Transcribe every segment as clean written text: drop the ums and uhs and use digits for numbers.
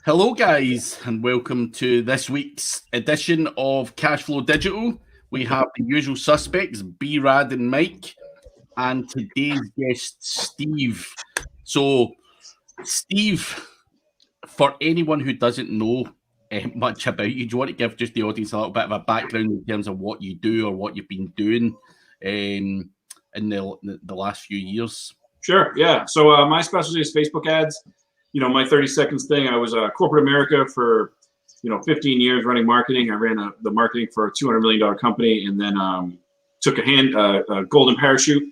Hello, guys, and welcome to this week's edition of Cashflow Digital. We have the usual suspects, B-Rad and Mike, and today's guest, Steve. So, Steve, for anyone who doesn't know much about you, do you want to give just the audience a little bit of a background in terms of what you do or what you've been doing in the last few years? Sure, yeah. So my specialty is Facebook ads. You know, my 30 seconds thing, I was corporate America for, 15 years running marketing. I ran the marketing for a $200 million company, and then took a golden parachute,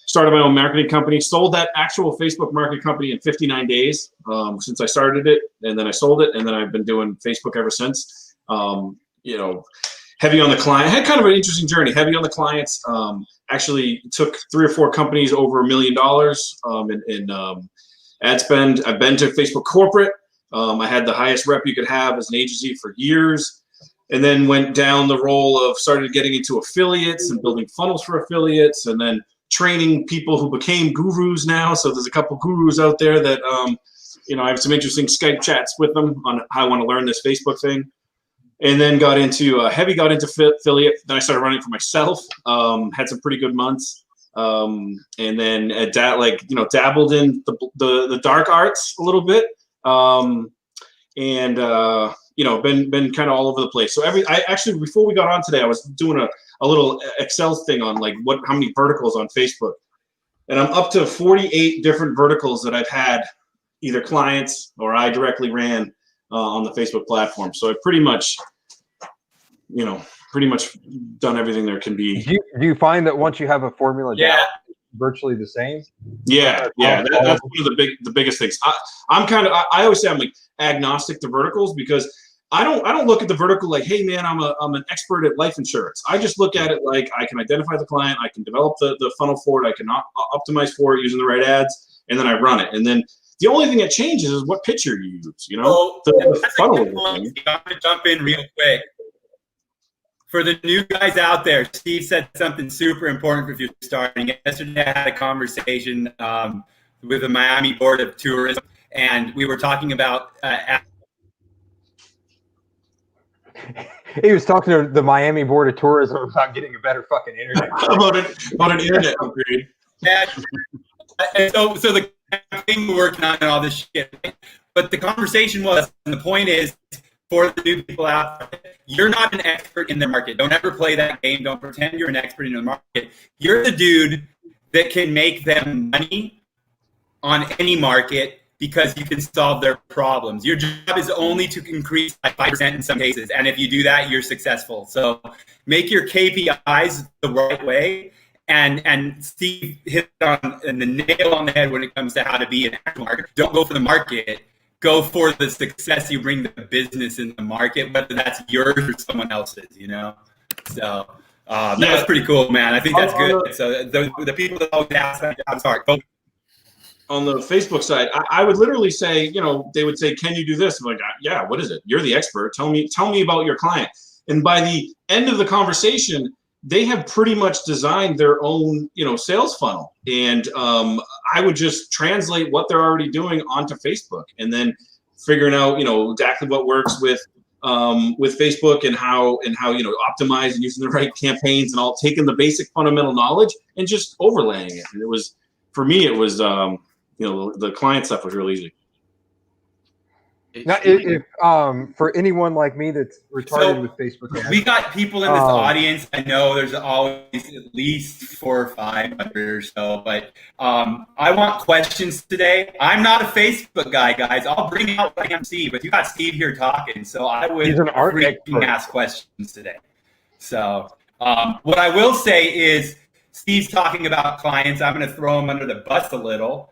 started my own marketing company, sold that actual Facebook marketing company in 59 days since I started it, and then I sold it, and then I've been doing Facebook ever since. Heavy on the client. I had kind of an interesting journey, heavy on the clients. Actually took 3 or 4 companies over $1 million in ad spend. I've been to Facebook corporate. I had the highest rep you could have as an agency for years, and then went down the role of started getting into affiliates and building funnels for affiliates, and then training people who became gurus now. So there's a couple gurus out there that, I have some interesting Skype chats with them on how I want to learn this Facebook thing. And then got into affiliate. Then I started running for myself. Had some pretty good months. And then dabbled in the dark arts a little bit, been kind of all over the place. So before we got on today, I was doing a little Excel thing on how many verticals on Facebook, and I'm up to 48 different verticals that I've had either clients or I directly ran on the Facebook platform. So I pretty much done everything there can be. Do you find that once you have a formula down, it's virtually the same? Yeah. That's one of the biggest things. I always say I'm like agnostic to verticals, because I don't look at the vertical like, hey man, I'm an expert at life insurance. I just look at it like I can identify the client, I can develop the funnel for it, I can optimize for it using the right ads, and then I run it. And then the only thing that changes is what picture you use. The funnel. I'm gonna jump in real quick. For the new guys out there, Steve said something super important if you're starting. Yesterday, I had a conversation with the Miami Board of Tourism, and we were talking about. He was talking to the Miami Board of Tourism about getting a better fucking internet. about an internet upgrade. And so the campaign we're working on and all this shit. But the conversation was, and the point is, for the new people out there, you're not an expert in the market. Don't ever play that game. Don't pretend you're an expert in the market. You're the dude that can make them money on any market because you can solve their problems. Your job is only to increase by 5% in some cases. And if you do that, you're successful. So make your KPIs the right way. And Steve hit on the nail on the head when it comes to how to be an actual marketer. Don't go for the market. Go for the success you bring the business in the market, whether that's yours or someone else's, So that was pretty cool, man. I think that's good. So the people that always ask, I'm sorry. On the Facebook side, I would literally say, they would say, can you do this? I'm like, yeah, what is it? You're the expert. Tell me about your client. And by the end of the conversation, they have pretty much designed their own, sales funnel. And I would just translate what they're already doing onto Facebook, and then figuring out, exactly what works with Facebook and how optimize and using the right campaigns and all, taking the basic fundamental knowledge and just overlaying it. And for me, the client stuff was real easy. Now, if for anyone like me that's retarded with Facebook ads, we got people in this audience. I know there's always at least 400 or 500 or so, but I want questions today. I'm not a Facebook guy, guys. I'll bring out what I am, Steve, but you got Steve here talking, so I would freaking ask questions today. So what I will say is, Steve's talking about clients. I'm going to throw him under the bus a little.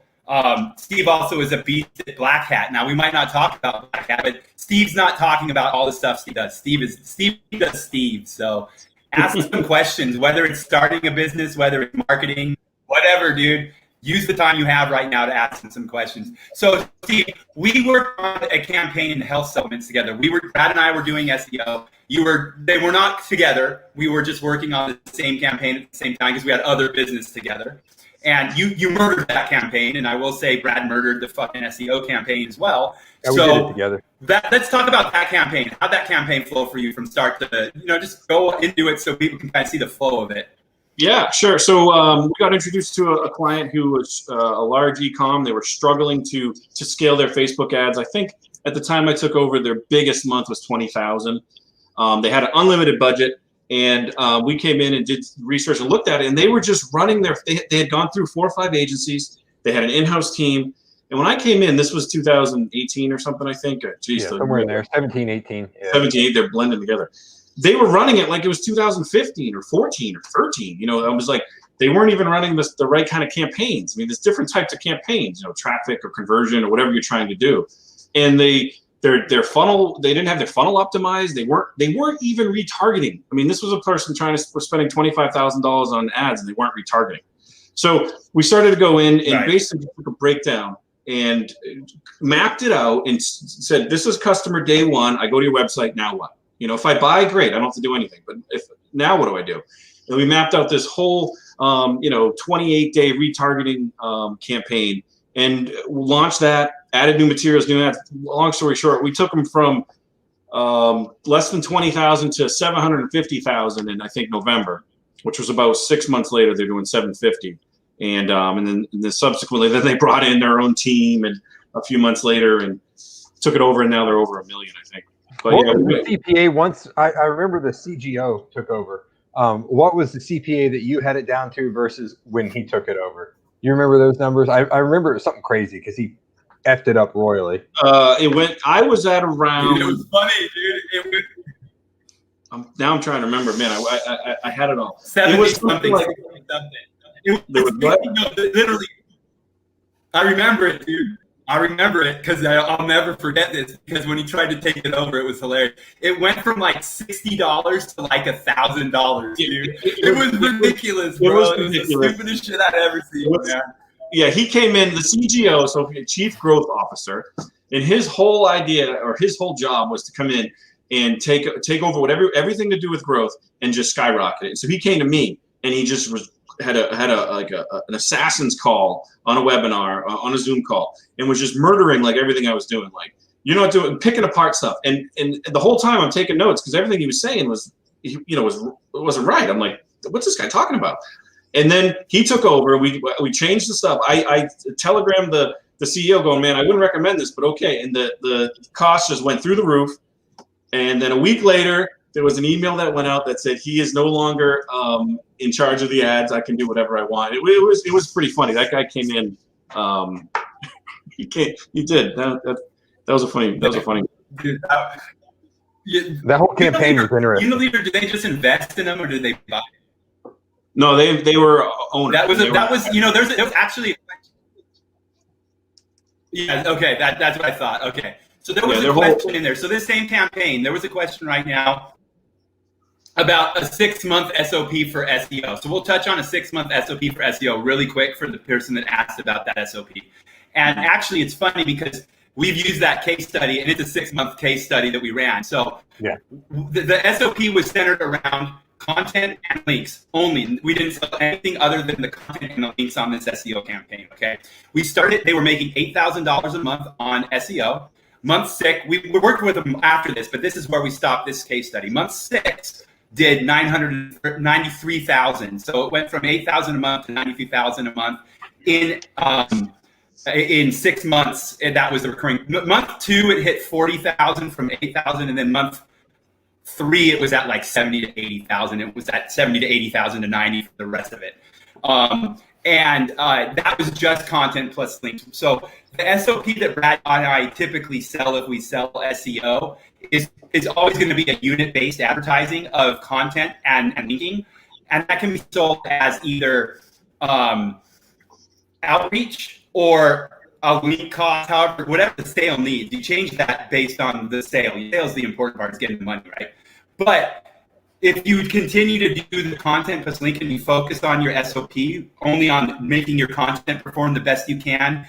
Steve also is a beast at Black Hat. Now, we might not talk about Black Hat, but Steve's not talking about all the stuff Steve does. Steve does Steve. So ask some questions, whether it's starting a business, whether it's marketing, whatever, dude. Use the time you have right now to ask him some questions. So, Steve, we worked on a campaign in health supplements together. Brad and I were doing SEO. They were not together. We were just working on the same campaign at the same time because we had other business together. And you murdered that campaign, and I will say Brad murdered the fucking SEO campaign as well. Yeah, we did it together. Let's talk about that campaign. How'd that campaign flow for you from start to, just go into it so people can kind of see the flow of it? Yeah, sure. So we got introduced to a client who was a large e-com. They were struggling to scale their Facebook ads. I think at the time I took over, their biggest month was 20,000. They had an unlimited budget, and we came in and did research and looked at it, and they were just running they had gone through 4 or 5 agencies. They had an in-house team. And when I came in, this was 2018 or something, I think. Geez, yeah, somewhere in there, 17, 18. Yeah. 17, they're blending together. They were running it like it was 2015 or 14 or 13. I was like, they weren't even running the right kind of campaigns. I mean, there's different types of campaigns, traffic or conversion or whatever you're trying to do. And their funnel, they didn't have their funnel optimized. They weren't even retargeting. I mean, this was a person was spending $25,000 on ads, and they weren't retargeting. So we started to go in and basically took a breakdown and mapped it out and said, this is customer day one. I go to your website, now what? If I buy, great, I don't have to do anything. But now what do I do? And we mapped out this whole 28-day retargeting campaign and launched that, added new materials, new ads. Long story short, we took them from less than 20,000 to 750,000 in, I think, November, which was about 6 months later. They're doing 750. And then subsequently, then they brought in their own team, and a few months later, and took it over, and now they're over $1 million, I think. But what was the CPA once? I remember the CGO took over. What was the CPA that you had it down to versus when he took it over? You remember those numbers? I remember it was something crazy because he effed it up royally. I was at around. Dude, it was funny, dude. Now I'm trying to remember. Man, I had it all. 70 something. Literally, I remember it, dude. I remember it because I'll never forget this, because when he tried to take it over, it was hilarious. It went from like $60 to like $1,000, dude. It was ridiculous, bro. It was the stupidest shit I'd ever seen, man. Yeah, he came in, the CGO, so Chief Growth Officer, and his whole idea or his whole job was to come in and take over everything to do with growth and just skyrocket it. So he came to me, and he just had an assassin's call on a webinar, on a Zoom call, and was just murdering like everything I was doing. Like, picking apart stuff. And the whole time I'm taking notes because everything he was saying wasn't right. I'm like, what's this guy talking about? And then he took over. We changed the stuff. I telegrammed the CEO going, man, I wouldn't recommend this, but okay. And the cost just went through the roof. And then a week later, there was an email that went out that said he is no longer in charge of the ads. I can do whatever I want. It was pretty funny. That guy came in. He did. That was a funny. Dude, that whole campaign was interesting. Unilever, did they just invest in them, or did they buy? No, they were owners. There was actually. Yeah. Okay. That's what I thought. Okay. So there was a question in there. So this same campaign, there was a question right now about a 6-month SOP for SEO. So we'll touch on a 6-month SOP for SEO really quick for the person that asked about that SOP. And actually, it's funny because we've used that case study, and it's a 6-month case study that we ran. So yeah, the SOP was centered around content and links only. We didn't sell anything other than the content and the links on this SEO campaign. Okay, they were making $8,000 a month on SEO. Month 6, we worked with them after this, but this is where we stopped this case study. Month 6 did 993,000. So it went from 8,000 a month to 93,000 a month in 6 months. And that was the recurring. Month 2, it hit 40,000 from 8,000, and then month 3, it was at like 70 to 80,000. It was at 70 to 80,000 to 90 for the rest of it. And that was just content plus links. So the SOP that Brad and I typically sell if we sell SEO is always going to be a unit-based advertising of content and linking. And that can be sold as either outreach or a lead cost, however, whatever the sale needs. You change that based on the sale. Sale is the important part, is getting the money, right? But if you continue to do the content plus link and you focus on your SOP, only on making your content perform the best you can.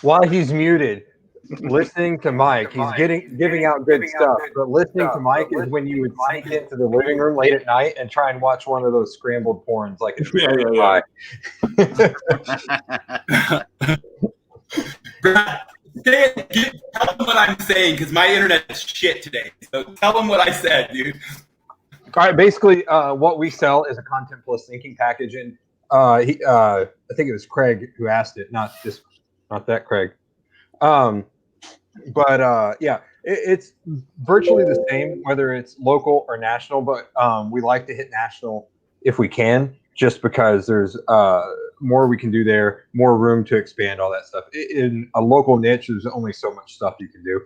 While he's muted, Listening to Mike, he's giving out good stuff. But listening to Mike is when you would sneak into the living room late at night and try and watch one of those scrambled porns, like it's Brad, tell them what I'm saying because my internet is shit today. So tell them what I said, dude. All right, basically, what we sell is a content plus linking package, and I think it was Craig who asked it, not that Craig. It's virtually the same whether it's local or national, but we like to hit national if we can, just because there's more we can do there, more room to expand all that stuff. In a local niche, there's only so much stuff you can do.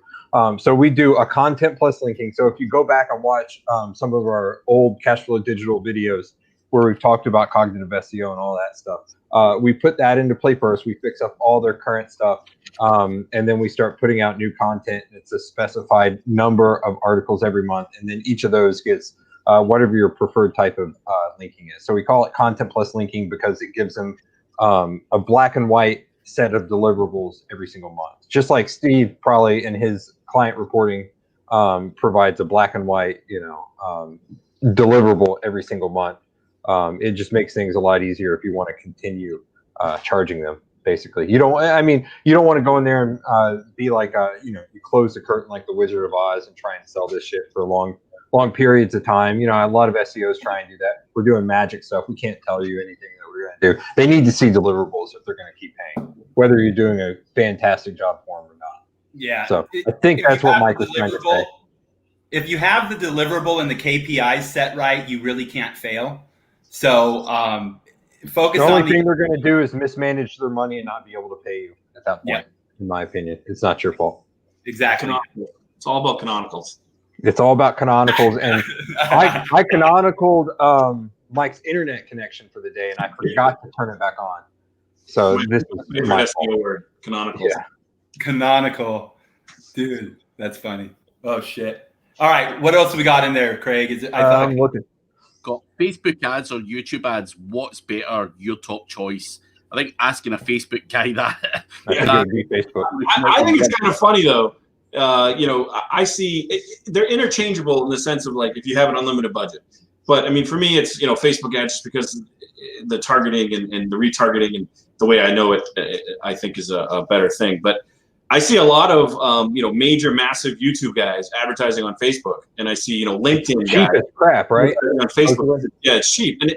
So we do a content plus linking. So if you go back and watch some of our old Cashflow Digital videos where we've talked about cognitive SEO and all that stuff, we put that into play first. We fix up all their current stuff, and then we start putting out new content. It's a specified number of articles every month, and then each of those gets whatever your preferred type of linking is. So we call it content plus linking because it gives them a black and white set of deliverables every single month. Just like Steve probably in his client reporting provides a black and white, deliverable every single month. It just makes things a lot easier if you want to continue charging them. Basically, you don't want to go in there and be like, you close the curtain like the Wizard of Oz and try and sell this shit for long periods of time. A lot of SEOs try and do that. We're doing magic stuff. We can't tell you anything that we're going to do. They need to see deliverables if they're going to keep paying, whether you're doing a fantastic job for them or not. Yeah. So I think that's what Mike was trying to say. If you have the deliverable and the KPIs set right, you really can't fail. So focus on the only thing they're going to do is mismanage their money and not be able to pay you at that point. Yeah. In my opinion, it's not your fault. Exactly. It's all about canonicals. It's all about canonicals, and I canonicaled Mike's internet connection for the day, and I forgot to turn it back on. So this is my SEO word, canonicals. Yeah. Canonical, dude, that's funny. Oh shit! All right, what else we got in there, Craig? Is it? I'm looking. Got Facebook ads or YouTube ads? What's better? Your top choice. I think asking a Facebook guy that. I think Facebook. I think it's kind of funny though. I see they're interchangeable in the sense of like if you have an unlimited budget. But I mean, for me, it's Facebook ads just because the targeting and the retargeting and the way I know it, I think is a better thing. But I see a lot of major, massive YouTube guys advertising on Facebook, and I see LinkedIn cheap guys as crap, right? On Facebook. Yeah, it's cheap. And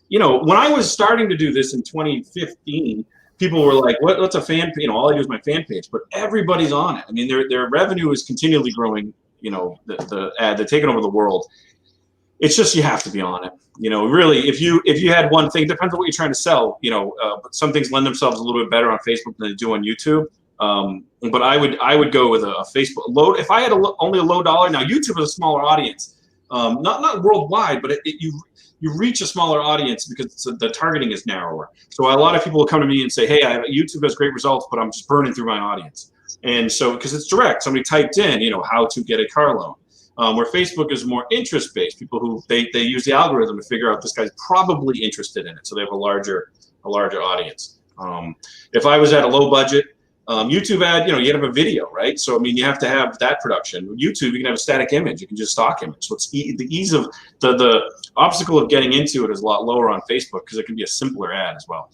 when I was starting to do this in 2015. People were like, what's a fan page? All I do is my fan page, but everybody's on it. I mean, their revenue is continually growing. They're taking over the world. It's just you have to be on it. Really, if you had one thing, depends on what you're trying to sell. But some things lend themselves a little bit better on Facebook than they do on YouTube. But I would go with a Facebook low. If I had only a low dollar, now YouTube is a smaller audience, not worldwide, but you reach a smaller audience because the targeting is narrower. So a lot of people will come to me and say, hey, YouTube has great results, but I'm just burning through my audience. And so, because it's direct, somebody typed in, how to get a car loan. Where Facebook is more interest-based, people who they use the algorithm to figure out this guy's probably interested in it. So they have a larger audience. If I was at a low budget, YouTube ad, you have a video, right? So, I mean, you have to have that production. YouTube, you can have a static image. You can just stock image. So it's the ease of the obstacle of getting into it is a lot lower on Facebook because it can be a simpler ad as well.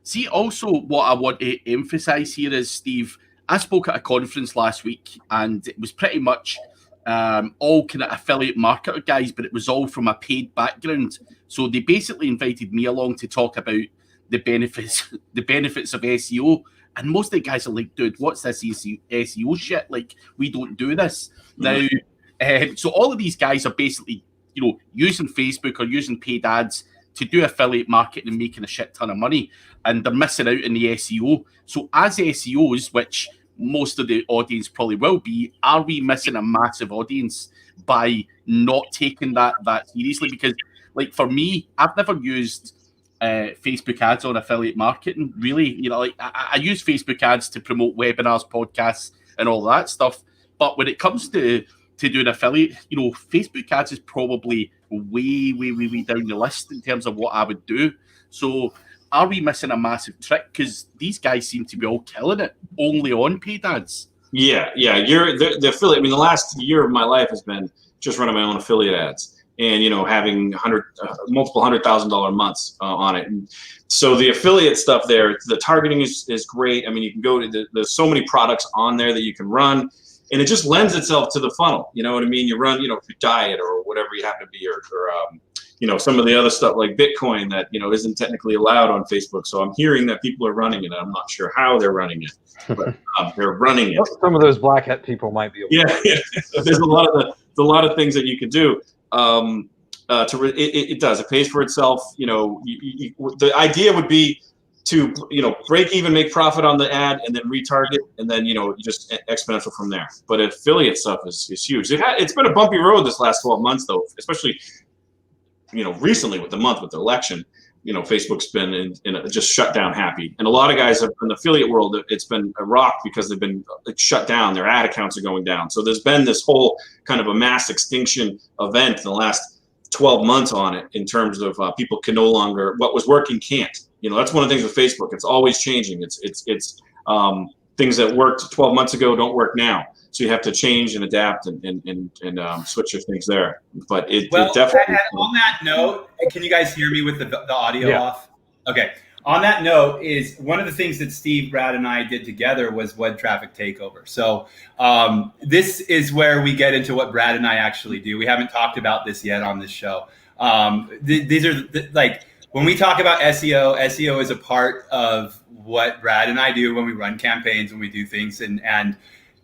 See, also what I want to emphasize here is, Steve, I spoke at a conference last week and it was pretty much all kind of affiliate marketer guys, but it was all from a paid background. So they basically invited me along to talk about the benefits of SEO. And most of the guys are like, dude, what's this SEO shit? Like, we don't do this. Now, so all of these guys are basically, using Facebook or using paid ads to do affiliate marketing and making a shit ton of money. And they're missing out in the SEO. So as SEOs, which most of the audience probably will be, are we missing a massive audience by not taking that seriously? Because, like, for me, I've never used Facebook ads on affiliate marketing, really. I use Facebook ads to promote webinars, podcasts, and all that stuff. But when it comes to doing affiliate, Facebook ads is probably way down the list in terms of what I would do. So are we missing a massive trick? Because these guys seem to be all killing it only on paid ads. Yeah. You're the affiliate. I mean, the last year of my life has been just running my own affiliate ads. And having multiple $100,000 months on it. And so the affiliate stuff there, the targeting is great. I mean, you can go to there's so many products on there that you can run, and it just lends itself to the funnel. You know what I mean? You run, if you diet or whatever you happen to be, or some of the other stuff like Bitcoin that isn't technically allowed on Facebook. So I'm hearing that people are running it. I'm not sure how they're running it, but they're running it. Some of those black hat people might be. Yeah. There's a lot of things that you can do. It does. It pays for itself. The idea would be to break even, make profit on the ad, and then retarget, and then just exponential from there. But affiliate stuff is huge. It's been a bumpy road this last 12 months though, especially recently with the election. Facebook's been just shut down happy, and a lot of guys in the affiliate world, it's been a rock because they've been shut down. Their ad accounts are going down. So there's been this whole kind of a mass extinction event in the last 12 months on it, in terms of people can no longer, what was working can't. That's one of the things with Facebook. It's always changing. It's things that worked 12 months ago don't work now. So you have to change and adapt and switch your things there. But it definitely. On that note, can you guys hear me with the audio off? Okay. On that note, is one of the things that Steve, Brad, and I did together was web traffic takeover. So this is where we get into what Brad and I actually do. We haven't talked about this yet on this show. These are like when we talk about SEO. SEO is a part of what Brad and I do when we run campaigns, when we do things, and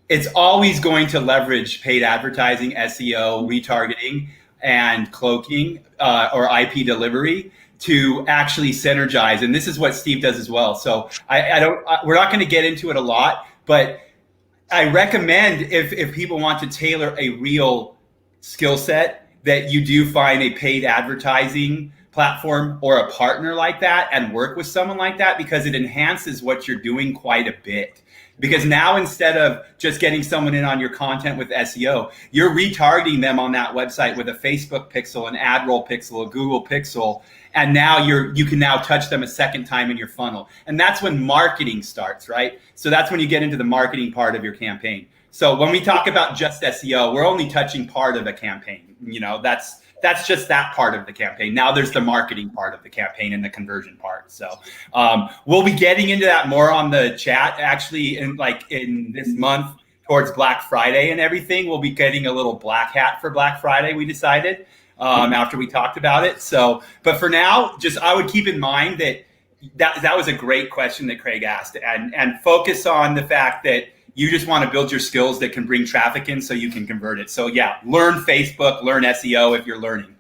it's always going to leverage paid advertising, SEO, retargeting, and cloaking or IP delivery to actually synergize. And this is what Steve does as well. So we're not going to get into it a lot, but I recommend if people want to tailor a real skill set, that you do find a paid advertising platform or a partner like that and work with someone like that, because it enhances what you're doing quite a bit. Because now, instead of just getting someone in on your content with SEO, you're retargeting them on that website with a Facebook pixel, an ad roll pixel, a Google pixel, and now you can now touch them a second time in your funnel. And that's when marketing starts, right? So that's when you get into the marketing part of your campaign. So when we talk about just SEO, we're only touching part of a campaign. That's just that part of the campaign. Now there's the marketing part of the campaign and the conversion part. So we'll be getting into that more on the chat. Actually, in this month towards Black Friday and everything, we'll be getting a little black hat for Black Friday, we decided, after we talked about it. So, but for now, I would keep in mind that was a great question that Craig asked, and focus on the fact that you just want to build your skills that can bring traffic in so you can convert it. So yeah, learn Facebook, learn SEO if you're learning.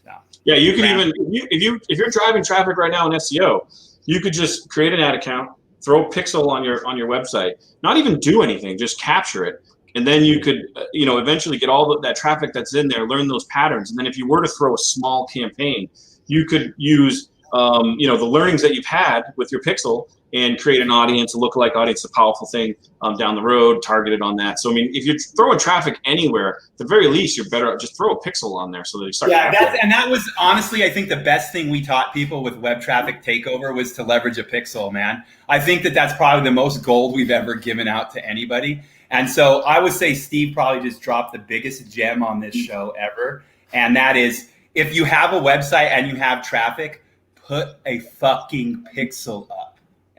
So, yeah, you can even, if you're driving traffic right now in SEO, you could just create an ad account, throw a pixel on your website, not even do anything, just capture it. And then you could, eventually get all that traffic that's in there, learn those patterns. And then if you were to throw a small campaign, you could use, the learnings that you've had with your pixel and create an audience, a lookalike audience, a powerful thing down the road, targeted on that. So, I mean, if you're throwing traffic anywhere, at the very least, you're better just throw a pixel on there so that you start. Yeah, that was honestly, I think the best thing we taught people with web traffic takeover was to leverage a pixel, man. I think that's probably the most gold we've ever given out to anybody. And so I would say Steve probably just dropped the biggest gem on this show ever. And that is, if you have a website and you have traffic, put a fucking pixel up.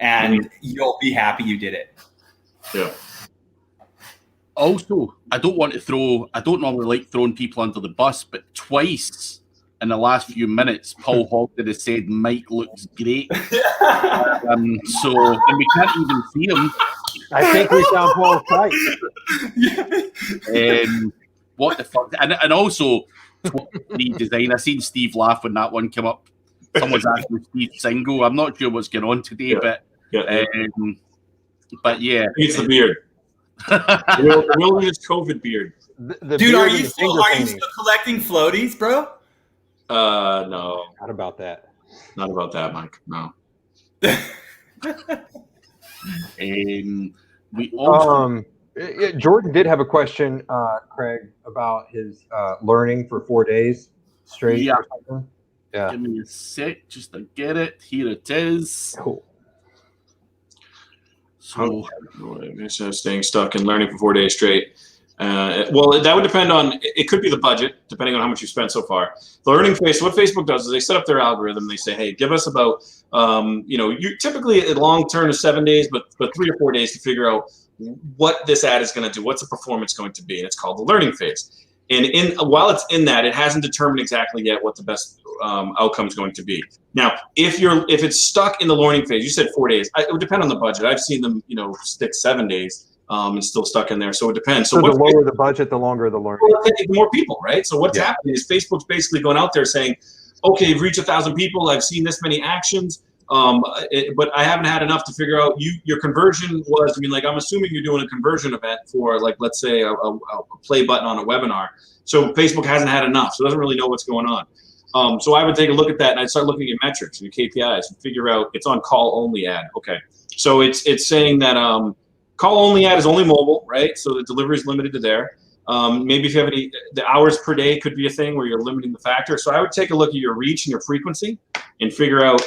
And you'll be happy you did it. Yeah. Also, I don't normally like throwing people under the bus, but twice in the last few minutes, Paul Hogden has said Mike looks great. And we can't even see him. I think we found Paul's site. What the fuck? And also, the design. I seen Steve laugh when that one came up. Someone's asking Steve single. I'm not sure what's going on today, but yeah. It's the beard. The wilderness COVID beard. The Dude, are you still collecting floaties, bro? No. Not about that. Not about that, Mike. No. Jordan did have a question, Craig, about his learning for 4 days straight. Yeah. Yeah. Give me a sec just to get it. Here it is. Cool. So staying stuck and learning for 4 days straight. Well, that would depend on, it could be the budget, depending on how much you spent so far. The learning phase, so what Facebook does is they set up their algorithm. They say, hey, give us about, you typically a long term is 7 days, but 3 or 4 days to figure out what this ad is going to do, what's the performance going to be, and it's called the learning phase. And while it's in that, it hasn't determined exactly yet what the best outcome is going to be. Now, if it's stuck in the learning phase, you said 4 days. It would depend on the budget. I've seen them, stick 7 days and still stuck in there. So it depends. So the lower the budget, the longer the learning. Well, more people, right? So what's happening is Facebook's basically going out there saying, okay, you've reached 1,000 people. I've seen this many actions. But I haven't had enough to figure out your conversion was, I'm assuming you're doing a conversion event for let's say a play button on a webinar. So Facebook hasn't had enough, so it doesn't really know what's going on. So I would take a look at that and I'd start looking at metrics and KPIs and figure out it's on call only ad. Okay. So it's saying that call only ad is only mobile, right? So the delivery is limited to there. Maybe if you have the hours per day could be a thing where you're limiting the factor. So I would take a look at your reach and your frequency and figure out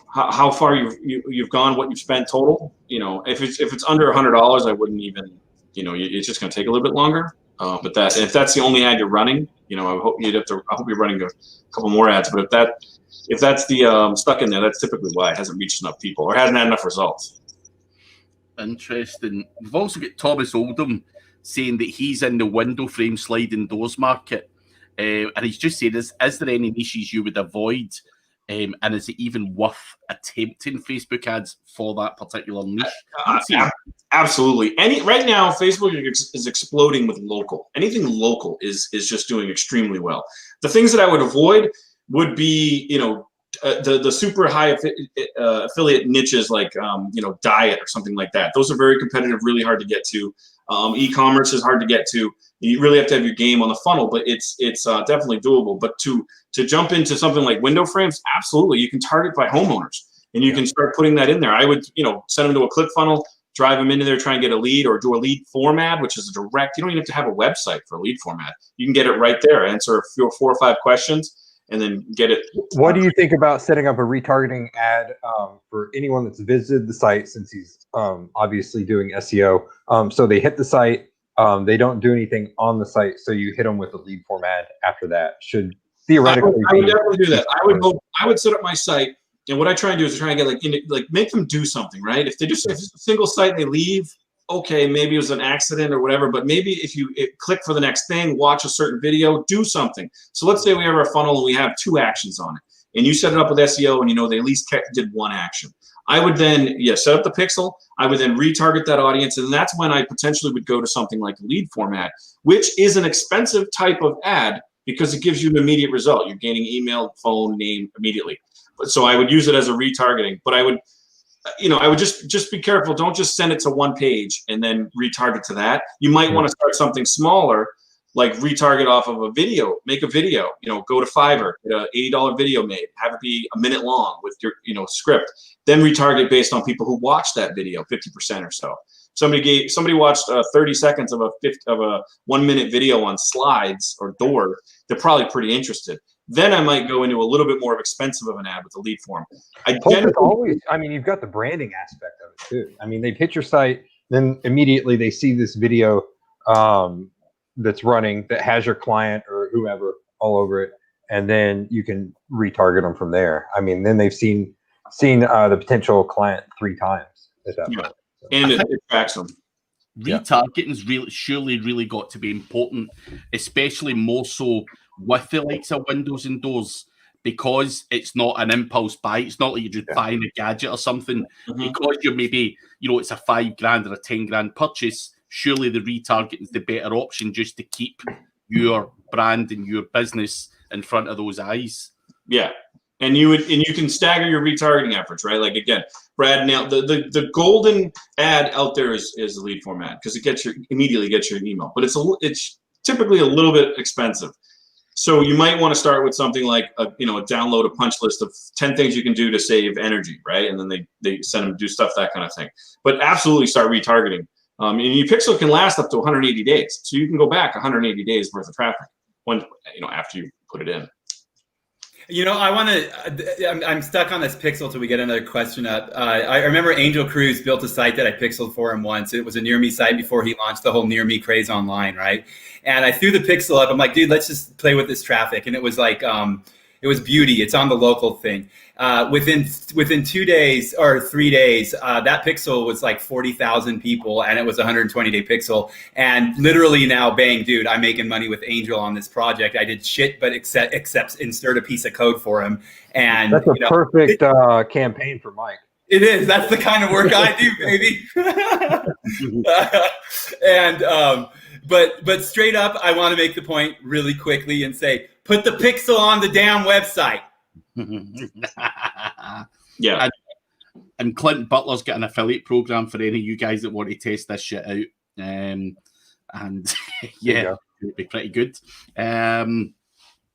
how far you've gone, what you've spent total. If it's under $100, I wouldn't even, it's just going to take a little bit longer. But if that's the only ad you're running, I hope you're running a couple more ads. But if that's the stuck in there, that's typically why it hasn't reached enough people or hasn't had enough results. Interesting. We've also got Thomas Oldham saying that he's in the window frame sliding doors market, and he's just saying, is there any niches you would avoid? And is it even worth attempting Facebook ads for that particular niche? Absolutely. Right now, Facebook is exploding with local. Anything local is just doing extremely well. The things that I would avoid would be, the super high affiliate niches like, diet or something like that. Those are very competitive, really hard to get to. E-commerce is hard to get to. You really have to have your game on the funnel, but it's definitely doable. But to jump into something like window frames, absolutely. You can target by homeowners and you can start putting that in there. I would, send them to a ClickFunnels, drive them into there, try and get a lead, or do a lead format, which is a direct. You don't even have to have a website for a lead format. You can get it right there, answer 4 or 5 questions, and then get it. What do you think about setting up a retargeting ad for anyone that's visited the site, since he's obviously doing SEO? So they hit the site, they don't do anything on the site, so you hit them with a lead form ad after that. Should theoretically I would definitely do that. I would set up my site, and what I try and do is try and get make them do something, right? If it's a single site, they leave. Okay, maybe it was an accident or whatever, but maybe if you click for the next thing, watch a certain video, do something. So let's say we have our funnel and we have 2 actions on it, and you set it up with SEO, and they at least did 1 action. I would then set up the pixel. I would then retarget that audience, and that's when I potentially would go to something like lead format, which is an expensive type of ad because it gives you an immediate result. You're gaining email, phone, name immediately. So I would use it as a retargeting, but I would just be careful. Don't just send it to one page and then retarget to that. You might want to start something smaller, like retarget off of a video, make a video, go to Fiverr, get an $80 video made, have it be a minute long with your, script, then retarget based on people who watched that video, 50% or so. Somebody watched 30 seconds of a 1 minute video on slides or doors. They're probably pretty interested. Then I might go into a little bit more of expensive of an ad with the lead form. You've got the branding aspect of it too. They hit your site, then immediately they see this video that's running that has your client or whoever all over it, and then you can retarget them from there. Then they've seen the potential client 3 times at that point. So. And it tracks them. Retargeting's really got to be important, especially more so with the likes of windows and doors, because it's not an impulse buy. It's not like you're just buying a gadget or something. Because you're maybe, it's a $5,000 or a $10,000 purchase. Surely the retargeting is the better option, just to keep your brand and your business in front of those eyes. Yeah. And you can stagger your retargeting efforts, right? Like, again, Brad, now the golden ad out there is the lead format, because it immediately gets your email, but it's typically a little bit expensive. So you might want to start with something like download a punch list of 10 things you can do to save energy, right? And then they send them to do stuff, that kind of thing. But absolutely start retargeting. And your pixel can last up to 180 days, so you can go back 180 days worth of traffic after you put it in. You know, I want to. I'm stuck on this pixel till we get another question up. I remember Angel Cruz built a site that I pixeled for him once. It was a near me site before he launched the whole near me craze online, right? And I threw the pixel up. I'm like, dude, let's just play with this traffic. And it was like, it was beauty. It's on the local thing. Within 2 days or 3 days, that pixel was like 40,000 people, and it was a 120-day pixel. And literally now, bang, dude, I'm making money with Angel on this project. I did shit, but except insert a piece of code for him. And that's a perfect campaign for Mike. It is. That's the kind of work I do, baby. But straight up, I want to make the point really quickly and say, put the pixel on the damn website. Yeah. And Clinton Butler's got an affiliate program for any of you guys that want to test this shit out. And yeah, it'd be pretty good. And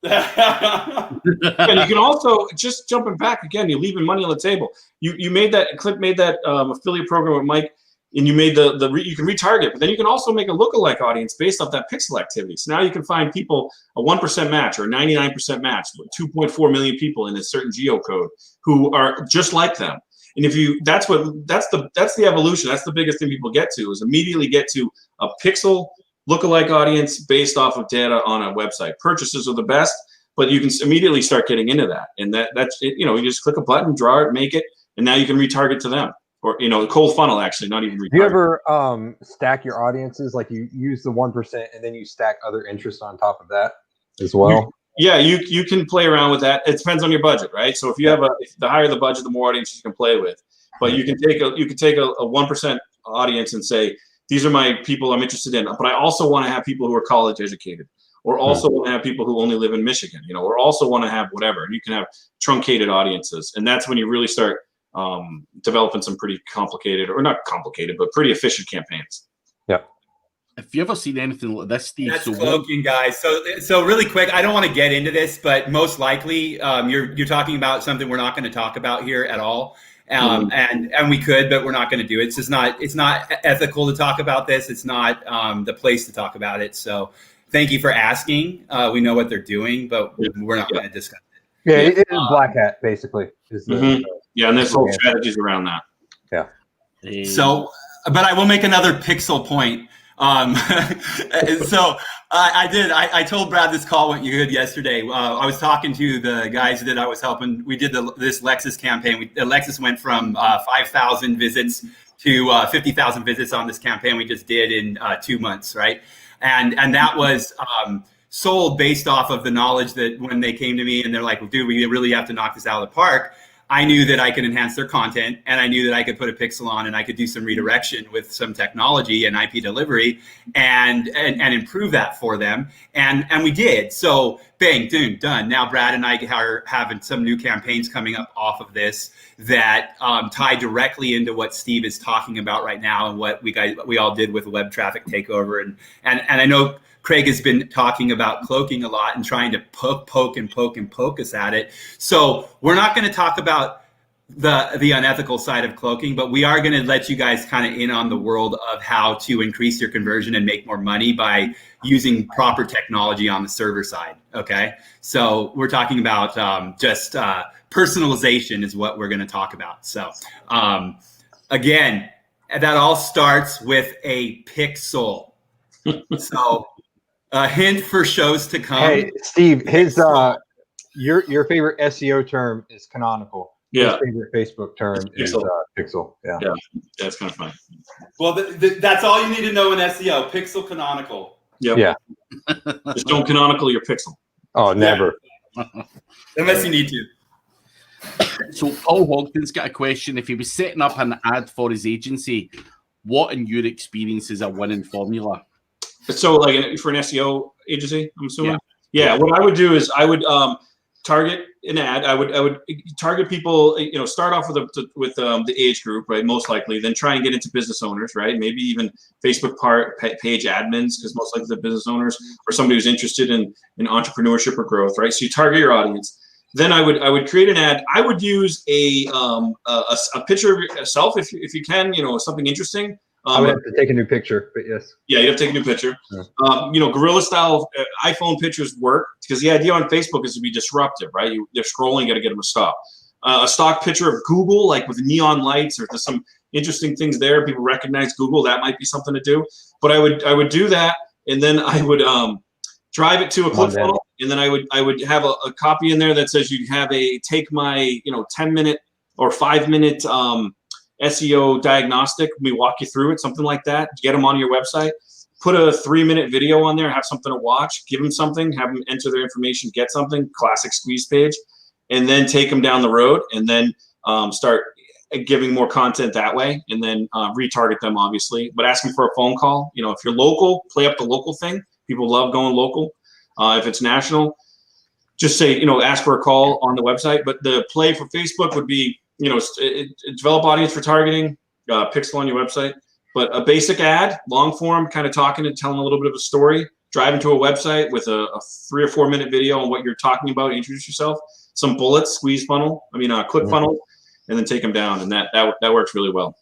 you can also, just jumping back again, you're leaving money on the table. You made that, Clint made that affiliate program with Mike, and you made you can retarget, but then you can also make a lookalike audience based off that pixel activity. So now you can find people a 1% match or a 99% match, 2.4 million people in a certain geocode who are just like them. And that's the evolution. That's the biggest thing people get to, is immediately get to a pixel lookalike audience based off of data on a website. Purchases are the best, but you can immediately start getting into that. And that's it. You just click a button, draw it, make it, and now you can retarget to them. Or, cold funnel, actually, not even retarget. Do you ever stack your audiences? Like you use the 1% and then you stack other interests on top of that as well? Yeah, you can play around with that. It depends on your budget, right? So if you have the higher the budget, the more audiences you can play with. But you can take a 1% audience and say, these are my people I'm interested in. But I also want to have people who are college educated, or also want to have people who only live in Michigan, or also want to have whatever. And you can have truncated audiences, and that's when you really start developing some pretty complicated, or not complicated, but pretty efficient campaigns. Yeah. Have you ever seen anything like this, Steve? That's cloaking, guys. So really quick, I don't want to get into this, but most likely you're talking about something we're not going to talk about here at all. And we could, but we're not going to do it. It's not ethical to talk about this. It's not the place to talk about it. So thank you for asking. We know what they're doing, but we're not going to discuss it. Yeah, it is black hat, basically. Yeah, and there's whole strategies around that. Yeah. So, but I will make another pixel point. So I told Brad this call went good yesterday. I was talking to the guys that I was helping. We did this Lexus campaign. Lexus went from 5,000 visits to 50,000 visits on this campaign we just did in 2 months, right? And that was sold based off of the knowledge that when they came to me and they're like, well, dude, we really have to knock this out of the park. I knew that I could enhance their content, and I knew that I could put a pixel on and I could do some redirection with some technology and IP delivery and improve that for them. And we did. So bang, boom, done. Now Brad and I are having some new campaigns coming up off of this that tie directly into what Steve is talking about right now and what we all did with web traffic takeover. And I know Craig has been talking about cloaking a lot and trying to poke us at it. So we're not going to talk about the unethical side of cloaking, but we are going to let you guys kind of in on the world of how to increase your conversion and make more money by using proper technology on the server side. Okay. So we're talking about just personalization is what we're going to talk about. So again, that all starts with a pixel. So a hint for shows to come. Hey, Steve, your favorite SEO term is canonical. Yeah. His favorite Facebook term is pixel. Yeah, that's kind of fun. Well, that's all you need to know in SEO. Pixel canonical. Yep. Yeah. Just don't canonical your pixel. Oh, never. Unless you need to. So Paul Hogton's got a question. If he was setting up an ad for his agency, what in your experience is a winning formula? So like for an SEO agency, I'm assuming? Yeah. What I would do is I would target an ad. I would target people, start off with the age group, right? Most likely, then try and get into business owners, right? Maybe even Facebook page admins, because most likely the business owners or somebody who's interested in entrepreneurship or growth, right? So you target your audience. Then I would create an ad. I would use a picture of yourself if you can, something interesting. I would have to take a new picture, but yes. Yeah, you have to take a new picture. Yeah. You know, guerrilla style iPhone pictures work because the idea on Facebook is to be disruptive, right? They're scrolling, you got to get them to stop. A stock picture of Google, like with neon lights, or there's some interesting things there. People recognize Google. That might be something to do. But I would do that, and then I would drive it to a ClickFunnels, and then I would have a copy in there that says you have take my 10-minute or 5-minute SEO diagnostic. We walk you through it, something like that. Get them on your website. Put a 3-minute video on there. Have something to watch. Give them something. Have them enter their information. Get something. Classic squeeze page, and then take them down the road, and then start giving more content that way, and then retarget them, obviously. But asking for a phone call. You know, if you're local, play up the local thing. People love going local. If it's national, just say, ask for a call on the website. But the play for Facebook would be, develop audience for targeting, pixel on your website. But a basic ad, long form, kind of talking and telling a little bit of a story. Driving to a website with a 3 or 4 minute video on what you're talking about. Introduce yourself. Some bullets, ClickFunnels, and then take them down. And that works really well.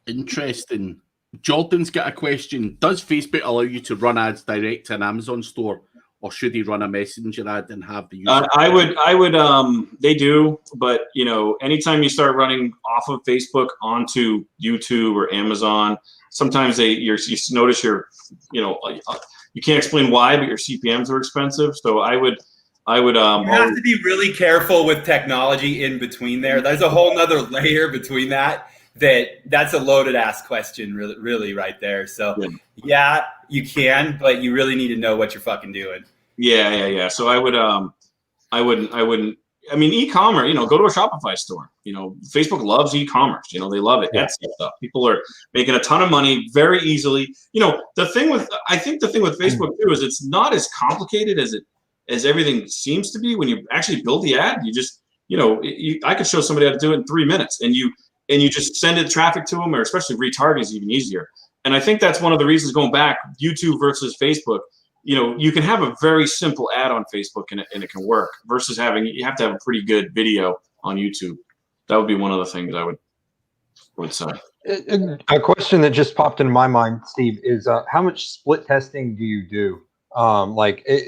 Interesting. Jordan's got a question. Does Facebook allow you to run ads direct to an Amazon store, or should he run a messenger ad and have the user? I would. They do, but anytime you start running off of Facebook onto YouTube or Amazon, sometimes you notice you can't explain why, but your CPMs are expensive. So I would. You have to be really careful with technology in between there. There's a whole nother layer between that. That's a loaded ass question, really right there. So yeah, you can, but you really need to know what you're fucking doing. Yeah. So I wouldn't. I mean, e-commerce. Go to a Shopify store. Facebook loves e-commerce. They love it. Yeah. Etsy stuff. People are making a ton of money very easily. The thing with Facebook too is it's not as complicated as everything seems to be. When you actually build the ad, you just I could show somebody how to do it in 3 minutes, and you just send it traffic to them, or especially retarget is even easier. And I think that's one of the reasons, going back, YouTube versus Facebook, you can have a very simple ad on Facebook and it can work, versus you have to have a pretty good video on YouTube. That would be one of the things I would say. A question that just popped into my mind, Steve, is how much split testing do you do?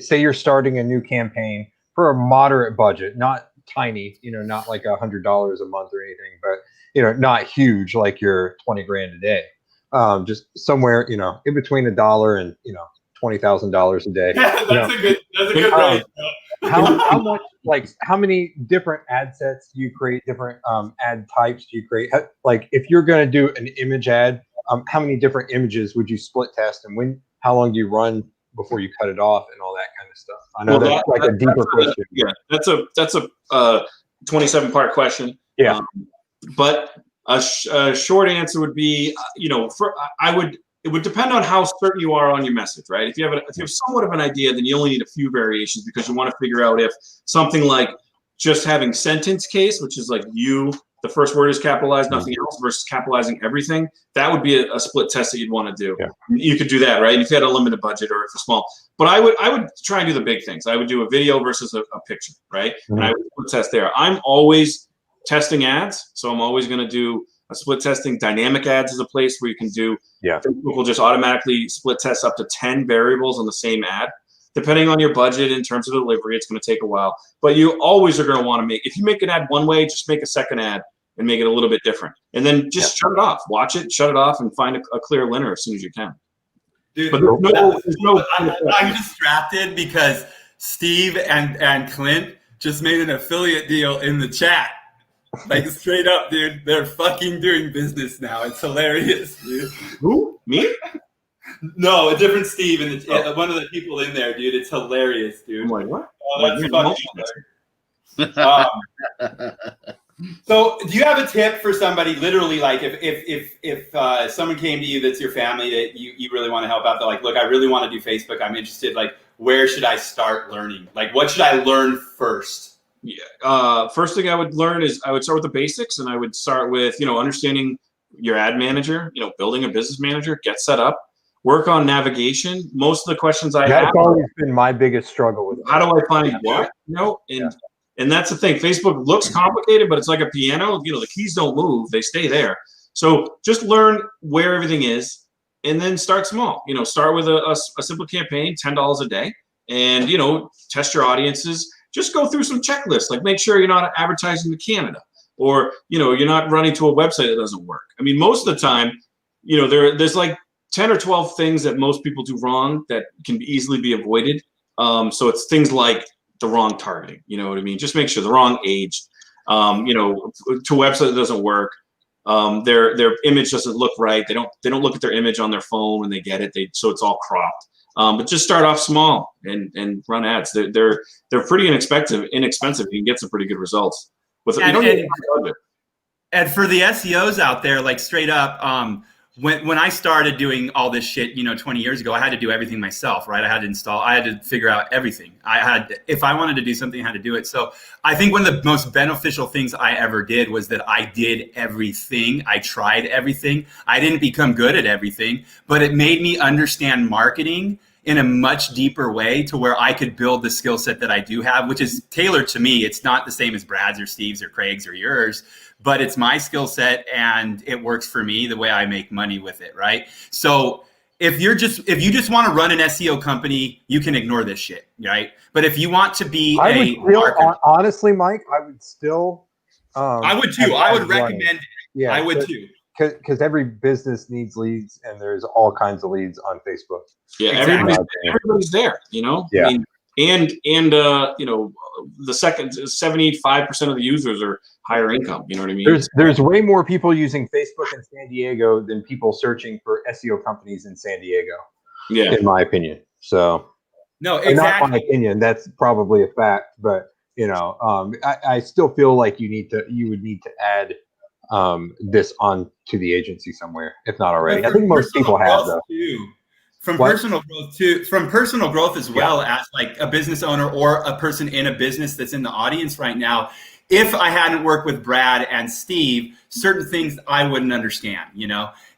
Say you're starting a new campaign for a moderate budget, not tiny, not like $100 a month or anything, but not huge, like your 20 grand a day. Just somewhere, in between $1 and $20,000 a day. That's a good range. How much, how many different ad sets do you create? Different ad types do you create? If you're going to do an image ad, how many different images would you split test, and how long do you run before you cut it off, and all that kind of stuff? I know that's a deeper question. Yeah, that's a 27-part question. Yeah. But a short answer would be, it would depend on how certain you are on your message, right? If you have somewhat of an idea, then you only need a few variations, because you want to figure out if something like just having sentence case, which is like the first word is capitalized, nothing else, versus capitalizing everything. That would be a split test that you'd want to do. Yeah. You could do that, right? If you had a limited budget, or if it's small. But I would try and do the big things. I would do a video versus a picture, right? Mm-hmm. And I would split test there. I'm always testing ads, so I'm always going to do a split testing. Dynamic ads is a place where you can do. Yeah. Facebook will just automatically split test up to 10 variables on the same ad. Depending on your budget in terms of delivery, it's going to take a while. But you always are going to want to if you make an ad one way, just make a second ad and make it a little bit different. And then just shut it off. Watch it, shut it off, and find a clear winner as soon as you can. Dude, but I'm distracted because Steve and Clint just made an affiliate deal in the chat. Like, straight up, dude. They're fucking doing business now. It's hilarious, dude. Who? Me? No, a different Steve, and one of the people in there, dude. It's hilarious, dude. I'm like, what? Oh, that's fucking. So, do you have a tip for somebody? Literally, like, if someone came to you that's your family that you really want to help out, they're like, look, I really want to do Facebook. I'm interested. Like, where should I start learning? Like, what should I learn first? Yeah. First thing I would learn is I would start with the basics, and I would start with understanding your ad manager. Building a business manager, get set up, work on navigation. Most of the questions I have. That's always been my biggest struggle with. How do I find what? And that's the thing. Facebook looks complicated, but it's like a piano. The keys don't move; they stay there. So just learn where everything is, and then start small. Start with a simple campaign, $10 a day, and test your audiences. Just go through some checklists, like make sure you're not advertising to Canada, or you're not running to a website that doesn't work. I mean, most of the time, there's like 10 or 12 things that most people do wrong that can easily be avoided. So it's things like the wrong targeting. You know what I mean? Just make sure the wrong age. To a website that doesn't work. Their image doesn't look right. They don't look at their image on their phone when they get it. So it's all cropped. But just start off small and run ads. They're pretty inexpensive. You can get some pretty good results with. And for the SEOs out there, like straight up, when I started doing all this shit, 20 years ago, I had to do everything myself, right? I had to figure out everything. If I wanted to do something, I had to do it. So I think one of the most beneficial things I ever did was that I did everything. I tried everything. I didn't become good at everything, but it made me understand marketing in a much deeper way to where I could build the skill set that I do have, which is tailored to me. It's not the same as Brad's or Steve's or Craig's or yours, but it's my skill set and it works for me the way I make money with it, right? So if you just want to run an SEO company, you can ignore this shit, right? But if you want to be honestly, Mike, I would still. I would too. I would recommend it. Yeah, I would too. Because every business needs leads, and there's all kinds of leads on Facebook. Yeah, exactly. everybody's there. Yeah. I mean, and the second 75% of the users are higher income. You know what I mean? There's way more people using Facebook in San Diego than people searching for SEO companies in San Diego. Yeah, in my opinion. So no, exactly. Not my opinion. That's probably a fact, but I still feel like you would need to add this on to the agency somewhere, if not already. I think most people have though. From personal growth as well as like a business owner or a person in a business that's in the audience right now. If I hadn't worked with Brad and Steve, certain things I wouldn't understand,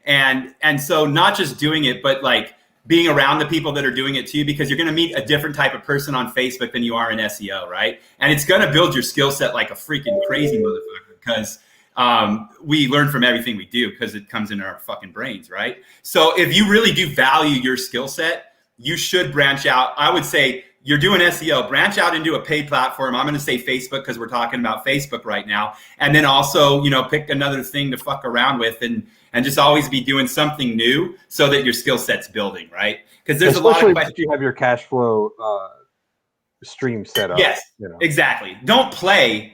and so not just doing it, but like being around the people that are doing it too, because you're going to meet a different type of person on Facebook than you are in SEO, right? And it's going to build your skill set like a freaking crazy motherfucker, because we learn from everything we do because it comes in our fucking brains, right? So if you really do value your skill set, you should branch out. I would say you're doing SEO, branch out into a paid platform. I'm going to say Facebook because we're talking about Facebook right now. And then also, pick another thing to fuck around with and just always be doing something new so that your skill set's building, right? Because there's a lot of questions. If you have your cash flow stream set up. Yes, exactly. You don't play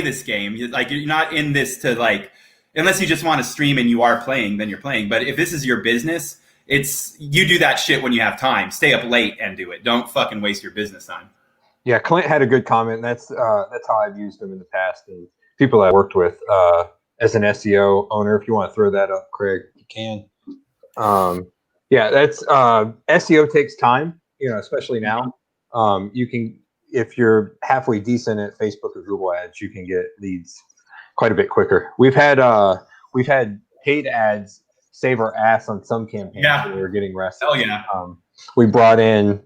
this game. You're not in this to unless you just want to stream and you are playing, then you're playing. But if this is your business, you do that shit when you have time. Stay up late and do it. Don't fucking waste your business time. Yeah, Clint had a good comment. That's how I've used him in the past, and people I've worked with as an SEO owner. If you want to throw that up, Craig, you can. That's SEO takes time, especially now. You can, if you're halfway decent at Facebook or Google ads, you can get leads quite a bit quicker. We've had paid ads save our ass on some campaigns. Yeah. We were getting rested. Oh yeah. We brought in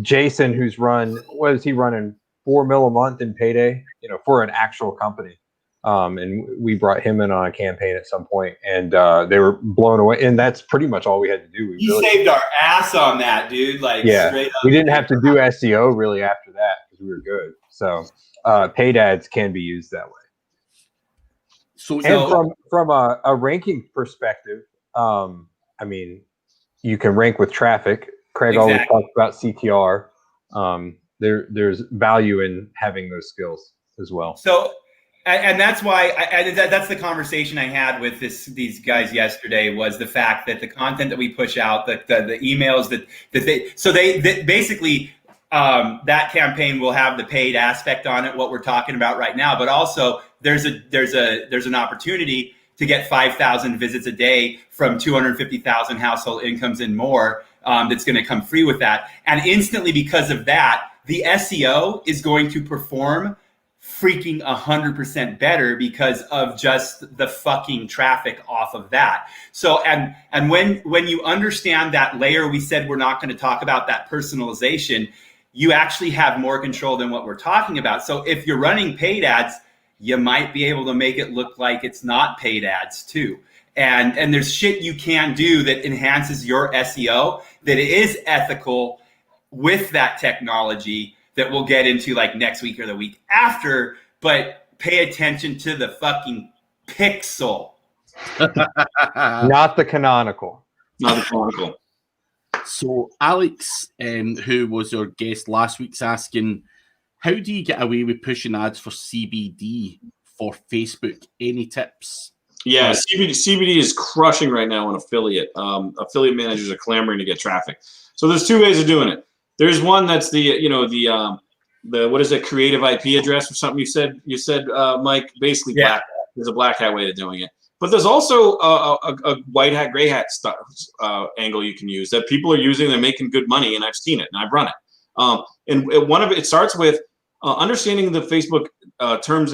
Jason, who's running $4 million a month in payday, for an actual company. And we brought him in on a campaign at some point, and they were blown away. And that's pretty much all we had to do. We saved our ass on that, dude. Straight up. We didn't have to do SEO really after that because we were good. So paid ads can be used that way. And from a ranking perspective, you can rank with traffic. Craig always talks about CTR. There's value in having those skills as well. So. And that's why that's the conversation I had with these guys yesterday, was the fact that the content that we push out, the emails that they basically that campaign will have the paid aspect on it, what we're talking about right now, but also there's an opportunity to get 5,000 visits a day from 250,000 household incomes and more. That's going to come free with that, and instantly because of that, the SEO is going to perform freaking 100% better because of just the fucking traffic off of that. So, and when you understand that layer, we said we're not going to talk about that personalization, you actually have more control than what we're talking about. So if you're running paid ads, you might be able to make it look like it's not paid ads too. And there's shit you can do that enhances your SEO that is ethical with that technology that we'll get into like next week or the week after, but pay attention to the fucking pixel. Not the canonical. Not the canonical. So Alex, who was your guest last week's asking, how do you get away with pushing ads for CBD for Facebook? Any tips? Yeah, CBD is crushing right now on affiliate. Affiliate managers are clamoring to get traffic. So there's two ways of doing it. There's one that's the what is it, creative IP address or something you said, Mike, basically black hat. There's a black hat way of doing it. But there's also a white hat, gray hat angle you can use that people are using. They're making good money, and I've seen it, and I've run it. And one of it starts with understanding the Facebook terms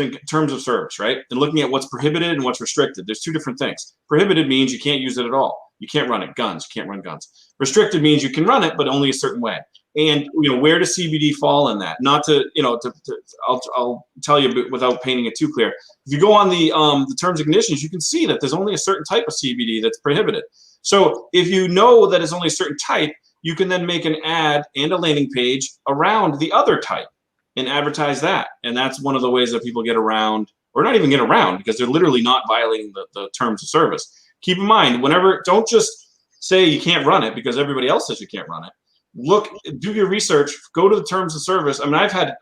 of service, right? And looking at what's prohibited and what's restricted. There's two different things. Prohibited means you can't use it at all. You can't run it. Guns, you can't run guns. Restricted means you can run it, but only a certain way. And where does CBD fall in that? Not to I'll tell you without painting it too clear. If you go on the terms and conditions, you can see that there's only a certain type of CBD that's prohibited. So if you know that it's only a certain type, you can then make an ad and a landing page around the other type and advertise that. And that's one of the ways that people get around, or not even get around, because they're literally not violating the terms of service. Keep in mind, don't just say you can't run it because everybody else says you can't run it. Look, do your research, go to the terms of service. I mean, I've had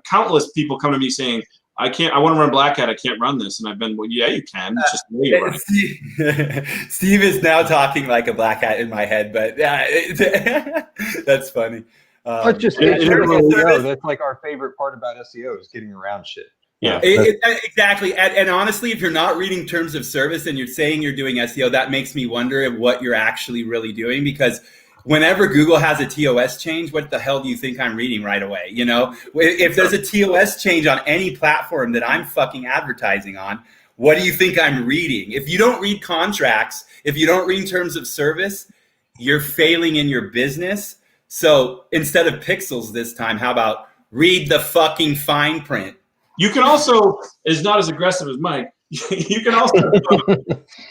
countless people come to me saying, I want to run Black Hat, I can't run this. And I've been, well, yeah, you can. It's just the way you run it. Steve is now talking like a Black Hat in my head, but that's funny. That's just SEO. That's like our favorite part about SEO is getting around shit. Yeah, exactly. And honestly, if you're not reading terms of service and you're saying you're doing SEO, that makes me wonder what you're actually really doing, because whenever Google has a TOS change, what the hell do you think I'm reading right away? If there's a TOS change on any platform that I'm fucking advertising on, what do you think I'm reading? If you don't read contracts, if you don't read terms of service, you're failing in your business. So instead of pixels this time, how about read the fucking fine print? You can also, is not as aggressive as Mike, you can also,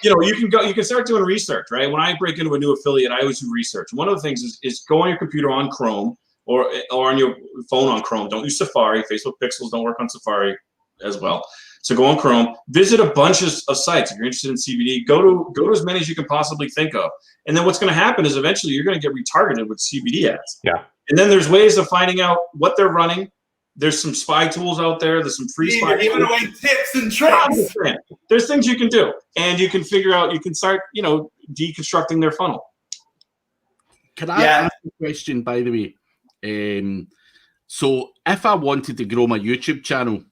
you can start doing research, right? When I break into a new affiliate, I always do research. One of the things is go on your computer on Chrome or on your phone on Chrome. Don't use Safari. Facebook Pixels don't work on Safari as well. So go on Chrome, visit a bunch of sites. If you're interested in CBD, go to as many as you can possibly think of. And then what's going to happen is eventually you're going to get retargeted with CBD ads. Yeah. And then there's ways of finding out what they're running. There's some spy tools out there. There's some free spy tools. Giving away tips and tricks. There's things you can do, and you can figure out. You can start, deconstructing their funnel. Can I ask a question, by the way? So, if I wanted to grow my YouTube channel,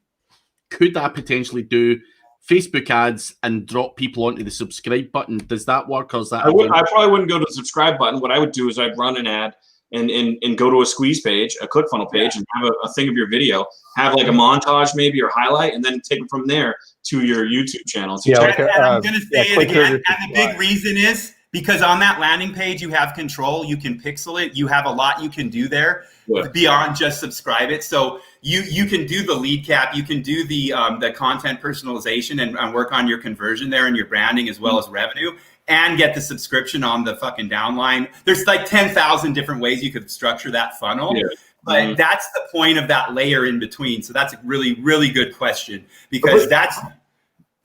could I potentially do Facebook ads and drop people onto the subscribe button? Does that work, or is that? I probably wouldn't go to the subscribe button. What I would do is I'd run an ad. And go to a squeeze page, a ClickFunnels page, and have a thing of your video, have like a montage maybe or highlight, and then take it from there to your YouTube channel. So I'm going to say it again. And the big reason is because on that landing page, you have control. You can pixel it. You have a lot you can do there beyond just subscribe it. So you can do the lead cap. You can do the content personalization and work on your conversion there and your branding as well as revenue, and get the subscription on the fucking downline. There's like 10,000 different ways you could structure that funnel. Yeah. But that's the point of that layer in between. So that's a really, really good question, because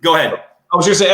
go ahead. I was going to say,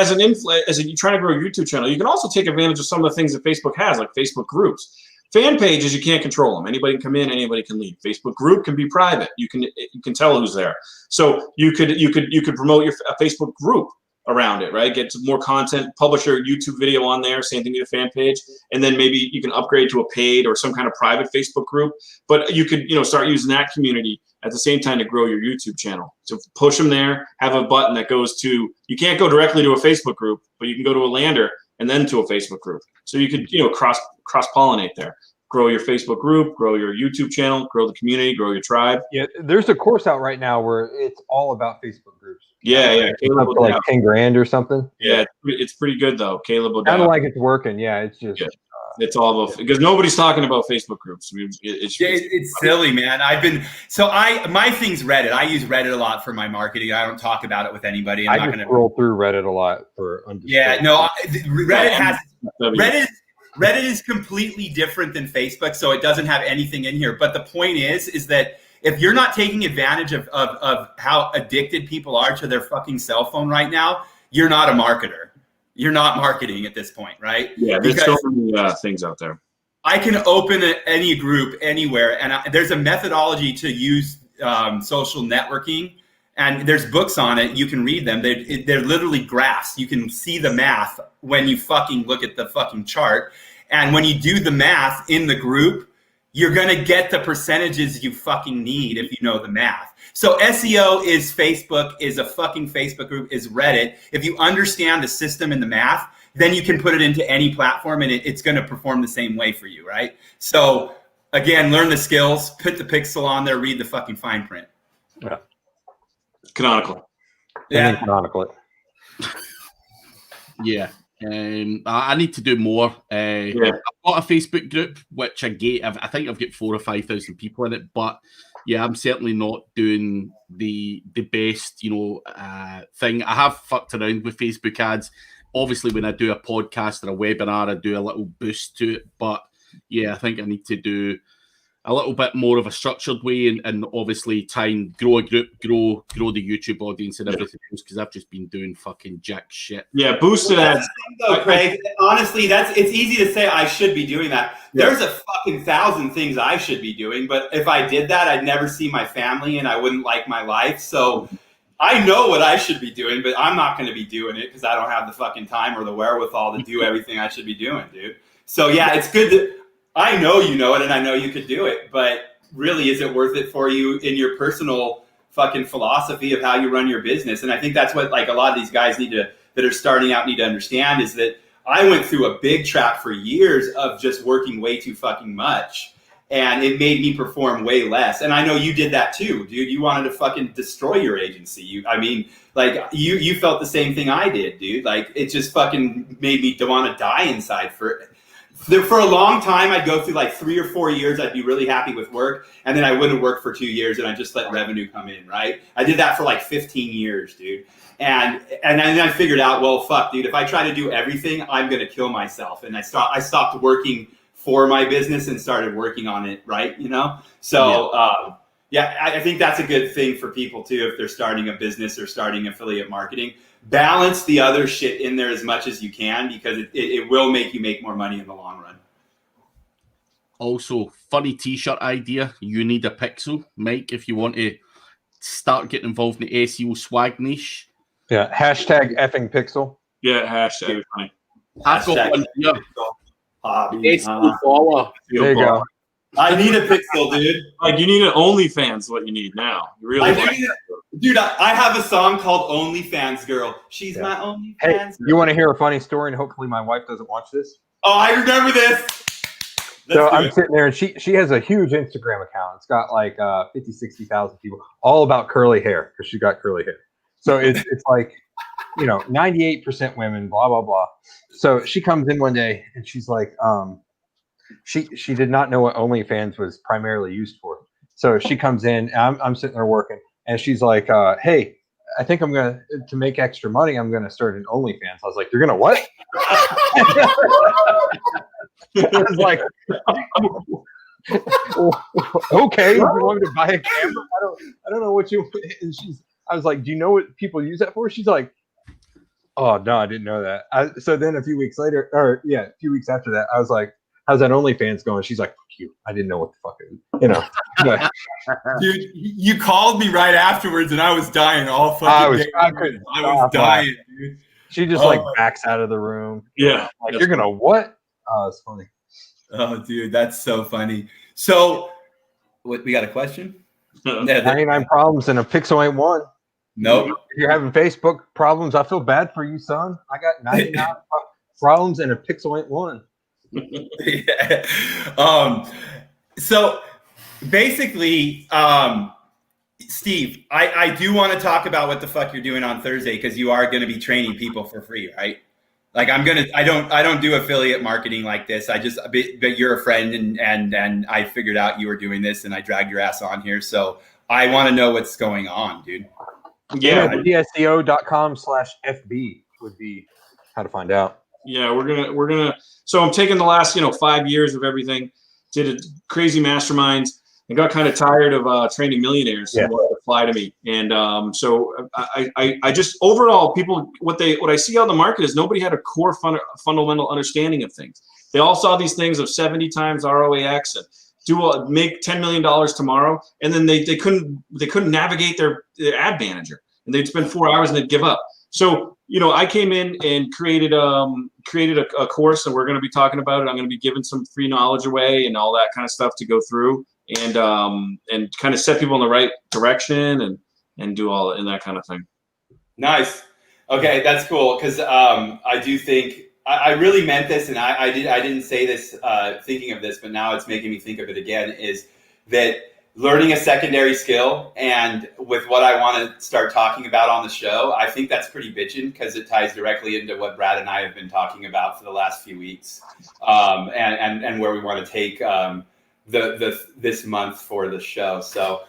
as you're trying to grow a YouTube channel, you can also take advantage of some of the things that Facebook has, like Facebook groups. Fan pages, you can't control them. Anybody can come in, anybody can leave. Facebook group can be private. You can tell who's there. So you could promote your Facebook group around it, right? Get more content, publish your YouTube video on there, same thing to your fan page, and then maybe you can upgrade to a paid or some kind of private Facebook group. But you could, start using that community at the same time to grow your YouTube channel. So push them there, have a button that goes to, you can't go directly to a Facebook group, but you can go to a lander and then to a Facebook group. So you could, cross-pollinate there. Grow your Facebook group, grow your YouTube channel, grow the community, grow your tribe. Yeah, there's a course out right now where it's all about Facebook groups. Yeah. Caleb, like 10 grand or something. Yeah, it's pretty good though. Caleb will kind of like it's working. Yeah, it's just It's all about, because nobody's talking about Facebook groups. I mean, it's silly, man. My thing's Reddit. I use Reddit a lot for my marketing. I don't talk about it with anybody. I just scroll through Reddit a lot for Reddit is completely different than Facebook, so it doesn't have anything in here. But the point is that if you're not taking advantage of how addicted people are to their fucking cell phone right now, you're not a marketer. You're not marketing at this point, right? Yeah, there's so many things out there. I can open any group anywhere, and there's a methodology to use social networking, and there's books on it. You can read them. They're literally graphs. You can see the math when you fucking look at the fucking chart, and when you do the math in the group, you're gonna get the percentages you fucking need if you know the math. So SEO is Facebook, is a fucking Facebook group, is Reddit. If you understand the system and the math, then you can put it into any platform and it's going to perform the same way for you, right? So again, learn the skills, put the pixel on there, read the fucking fine print. Yeah. Canonical. Yeah. Canonical. Yeah. I need to do more. I've got a Facebook group, which I think I've got 4,000 or 5,000 people in it, but yeah, I'm certainly not doing the best, thing. I have fucked around with Facebook ads. Obviously, when I do a podcast or a webinar, I do a little boost to it. But yeah, I think I need to do a little bit more of a structured way and obviously try and grow a group, grow the YouTube audience and everything else, because I've just been doing fucking jack shit. Yeah, boosted ads. Though, Craig, honestly, it's easy to say I should be doing that. Yeah. There's a fucking 1,000 things I should be doing, but if I did that, I'd never see my family and I wouldn't like my life. So I know what I should be doing, but I'm not going to be doing it because I don't have the fucking time or the wherewithal to do everything I should be doing, dude. So yeah, it's good that I know you know it and I know you could do it, but really, is it worth it for you in your personal fucking philosophy of how you run your business? And I think that's what like a lot of these guys that are starting out need to understand, is that I went through a big trap for years of just working way too fucking much, and it made me perform way less. And I know you did that too, dude. You wanted to fucking destroy your agency. You felt the same thing I did, dude. Like, it just fucking made me want to die inside. For a long time, I'd go through like 3 or 4 years. I'd be really happy with work, and then I wouldn't work for 2 years, and I just let revenue come in. Right? I did that for like 15 years, dude. And then I figured out, well, fuck, dude. If I try to do everything, I'm gonna kill myself. And I stopped working for my business and started working on it. Right? So I think that's a good thing for people too if they're starting a business or starting affiliate marketing. Balance the other shit in there as much as you can, because it will make you make more money in the long run. Also, funny t-shirt idea. You need a pixel, Mike, if you want to start getting involved in the SEO swag niche. Yeah, hashtag effing pixel. Yeah, hashtag. Funny. I've got one here. SEO follower. There you go. I need a pixel, dude. Like, you need an OnlyFans. What you need now? You really dude. I have a song called OnlyFans Girl. She's my OnlyFans. Hey, you want to hear a funny story? And hopefully my wife doesn't watch this. Oh, I remember this. I'm sitting there, and she has a huge Instagram account. It's got like 50, 60,000 people, all about curly hair, because she got curly hair. So it's like, 98% women, blah, blah, blah. So she comes in one day and she's like, she did not know what OnlyFans was primarily used for. So she comes in, and I'm sitting there working, and she's like, hey, I think to make extra money, I'm going to start an OnlyFans. I was like, you're going to what? I was like, okay, you want me to buy a camera? I don't know what you. And I was like, do you know what people use that for? She's like, oh no, I didn't know that. So then a few weeks after that, I was like, how's that OnlyFans going? She's like, fuck you. I didn't know what the fuck it was, But, dude, you called me right afterwards, and I was dying all fucking day. I was dying, dude. She just backs out of the room. Yeah. Like, you're gonna what? Oh, it's funny. Oh, dude, that's so funny. So, we got a question? 99 problems and a pixel ain't one. Nope. If you're having Facebook problems, I feel bad for you, son. I got 99 problems and a pixel ain't one. Yeah. So basically, Steve, I do want to talk about what the fuck you're doing on Thursday, because you are going to be training people for free, right? Like I don't do affiliate marketing like this. But you're a friend and I figured out you were doing this and I dragged your ass on here. So I want to know what's going on, dude. Yeah. NFGSEO.com/FB would be how to find out. Yeah, we're gonna. So I'm taking the last 5 years of everything, did a crazy masterminds, and got kind of tired of training millionaires who wanted to fly to me. And so I just overall people what I see on the market is nobody had a core fundamental understanding of things. They all saw these things of 70 times ROAX and make $10 million tomorrow, and then they couldn't navigate their ad manager, and they'd spend 4 hours and they'd give up. So I came in and created a course, and we're going to be talking about it. I'm going to be giving some free knowledge away and all that kind of stuff to go through, and kind of set people in the right direction and do all in that kind of thing. Nice. Okay, that's cool because I do think I really meant this, and I didn't say this thinking of this, but now it's making me think of it again. Is that learning a secondary skill, and with what I want to start talking about on the show, I think that's pretty bitchin' because it ties directly into what Brad and I have been talking about for the last few weeks, and where we want to take this month for the show. So,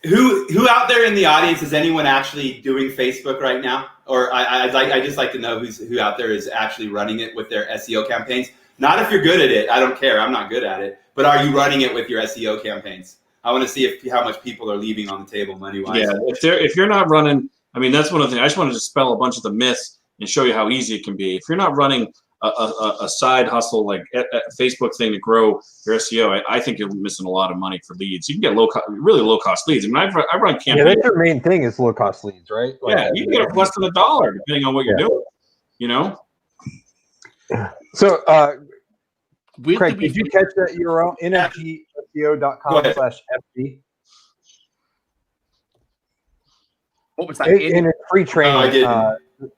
who out there in the audience is anyone actually doing Facebook right now? Or I just like to know who out there is actually running it with their SEO campaigns. Not if you're good at it. I don't care. I'm not good at it. But are you running it with your SEO campaigns? I want to see how much people are leaving on the table money-wise. Yeah, if you're not running, I mean, that's one of the things. I just wanted to dispel a bunch of the myths and show you how easy it can be. If you're not running a side hustle like a Facebook thing to grow your SEO, I think you're missing a lot of money for leads. You can get really low cost leads. I mean, I run campaigns. Yeah, that's your main thing is low cost leads, right? Yeah, you can get less than $1 depending on what you're doing. So, Where Craig, did you catch that URL? NFGSEO.com/FB. What was that? And it's free training I did.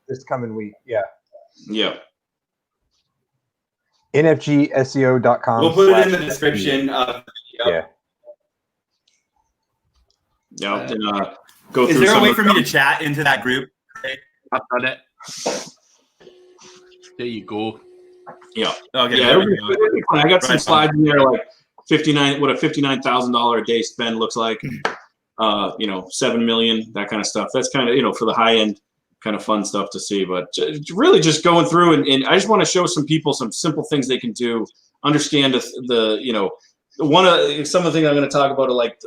this coming week. Yeah. Yeah. NFGSEO.com. We'll put it in the description of the video. Yeah. Then, go Is through there a way of for me to chat into that group? I've done it. There you go. Yeah. Okay. Yeah. It'll be fun. I got some slides in there like what a $59,000 a day spend looks like. 7 million, that kind of stuff. That's kind of for the high end kind of fun stuff to see. But really just going through and I just want to show some people some simple things they can do. Understand some of the things I'm going to talk about are like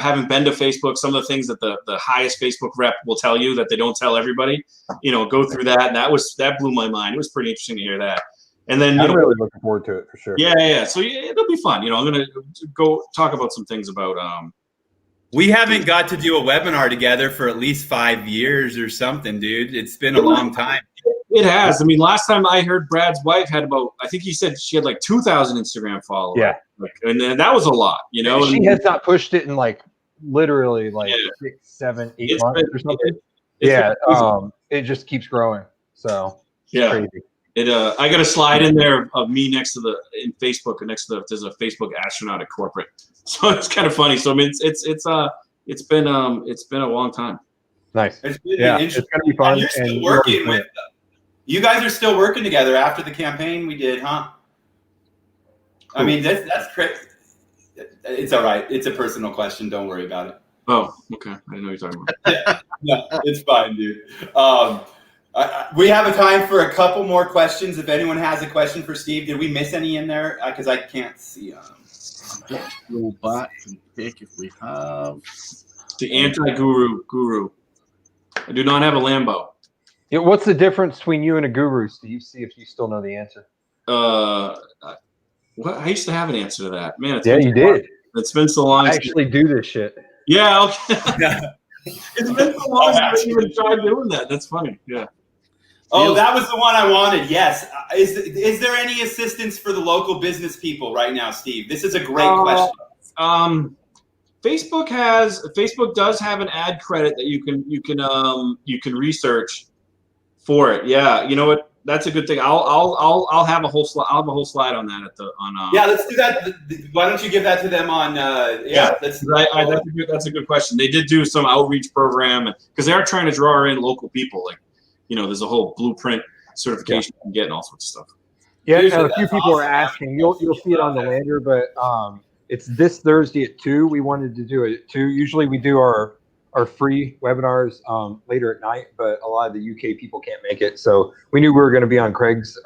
having been to Facebook, some of the things that the highest Facebook rep will tell you that they don't tell everybody, go through that. And that blew my mind. It was pretty interesting to hear that. And then I'm really looking forward to it for sure. Yeah. So it'll be fun. I'm going to go talk about some things about, we haven't got to do a webinar together for at least 5 years or something, dude. It's been a long time. It has. I mean, last time I heard Brad's wife had I think he said she had like 2,000 Instagram followers. Yeah. And that was a lot, She has not pushed it in literally 6, 7, 8 months or something. It just keeps growing. So yeah. Crazy. I got a slide in there of me next to there's a Facebook astronaut at corporate. So it's kind of funny. So I mean, it's been a long time. Nice. It's gonna be fun. You're still working with them. You guys are still working together after the campaign we did, huh? Cool. I mean, that's crazy. It's all right. It's a personal question. Don't worry about it. Oh, okay. I didn't know what you're talking about. No, it's fine, dude. We have a time for a couple more questions. If anyone has a question for Steve, did we miss any in there? Because I can't see them. Go back and check if we have. The anti-guru. I do not have a Lambo. Yeah, what's the difference between you and a guru, Steve? See if you still know the answer. I used to have an answer to that. Man, you did. It's been so long. I actually do this shit. Yeah, okay. It's been so long since I even tried doing that. That's funny. Yeah. Oh, that was the one I wanted. Yes. Is there any assistance for the local business people right now, Steve? This is a great question. Facebook does have an ad credit that you can research for it. Yeah. You know what? That's a good thing. I'll have a whole slide. I'll have a whole slide on that Yeah, let's do that. Why don't you give that to them on? That's a good question. They did do some outreach program because they are trying to draw in local people. Like, there's a whole blueprint certification you can get and all sorts of stuff. Yeah, Dude, a that's few people are awesome. asking. You'll see it on the lander, but it's this Thursday at 2. We wanted to do it at 2. Usually we do our free webinars later at night, but a lot of the UK people can't make it. So we knew we were going to be on Craig's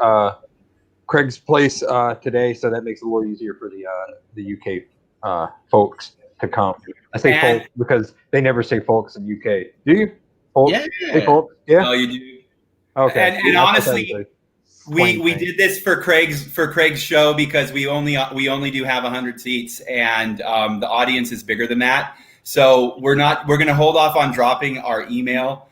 place today, so that makes it a little easier for the UK folks to come. I say folks because they never say folks in UK. Do you? Folks? Yeah. Say folks? Yeah. No, you do. Okay. And honestly, we did this for Craig's show because we only do have 100 seats, and the audience is bigger than that. So we're going to hold off on dropping our email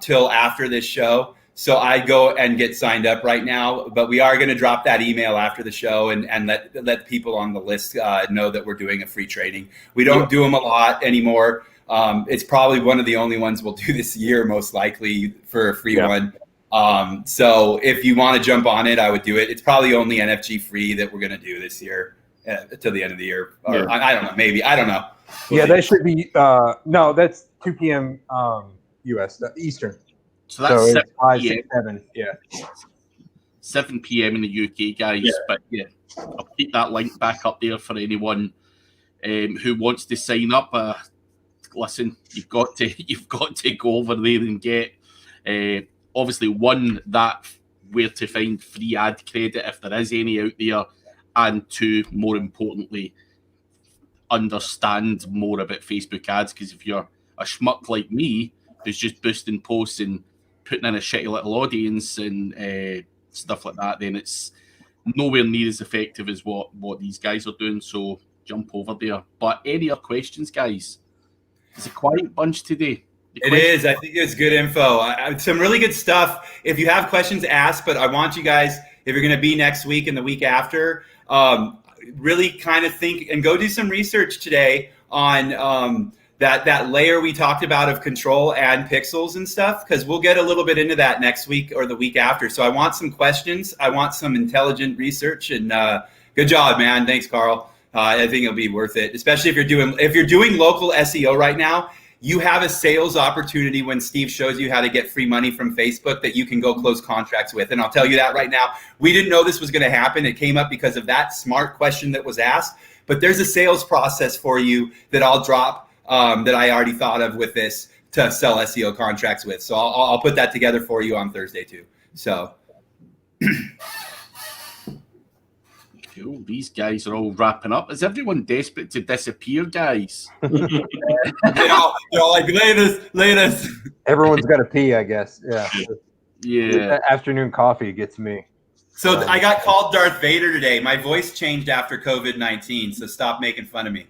till after this show. So I go and get signed up right now, but we are going to drop that email after the show and let people on the list know that we're doing a free training. We don't do them a lot anymore. It's probably one of the only ones we'll do this year, most likely, for a free one. So if you want to jump on it, I would do it. It's probably only NFG free that we're going to do this year till the end of the year. Or, I don't know, maybe. I don't know. Yeah, that should be no, that's 2 p.m. US Eastern. So that's 7 5, p.m. 6, 7. Yeah. 7 p.m. in the UK, guys. Yeah. But yeah, I'll keep that link back up there for anyone who wants to sign up. Listen, you've got to go over there and get obviously one, that where to find free ad credit if there is any out there, and two, more importantly, understand more about Facebook ads. Because if you're a schmuck like me who's just boosting posts and putting in a shitty little audience and stuff like that, then it's nowhere near as effective as what these guys are doing. So jump over there. But any other questions, guys? It's a quiet bunch today. It is. I think it's good info. Some really good stuff. If you have questions, ask. But I want you guys, if you're going to be next week and the week after, really kind of think and go do some research today on that layer we talked about of control and pixels and stuff, because we'll get a little bit into that next week or the week after. So I want some questions. I want some intelligent research, and good job, man. Thanks, Carl. I think it'll be worth it, especially if you're doing local SEO right now. You have a sales opportunity when Steve shows you how to get free money from Facebook that you can go close contracts with. And I'll tell you that right now. We didn't know this was going to happen. It came up because of that smart question that was asked. But there's a sales process for you that I'll drop that I already thought of with this to sell SEO contracts with. So I'll put that together for you on Thursday too. So. Cool. These guys are all wrapping up. Is everyone desperate to disappear, guys? they're all like, latest. Everyone's got to pee, I guess. Yeah. Yeah. That afternoon coffee gets me. So I got called Darth Vader today. My voice changed after COVID-19, so stop making fun of me.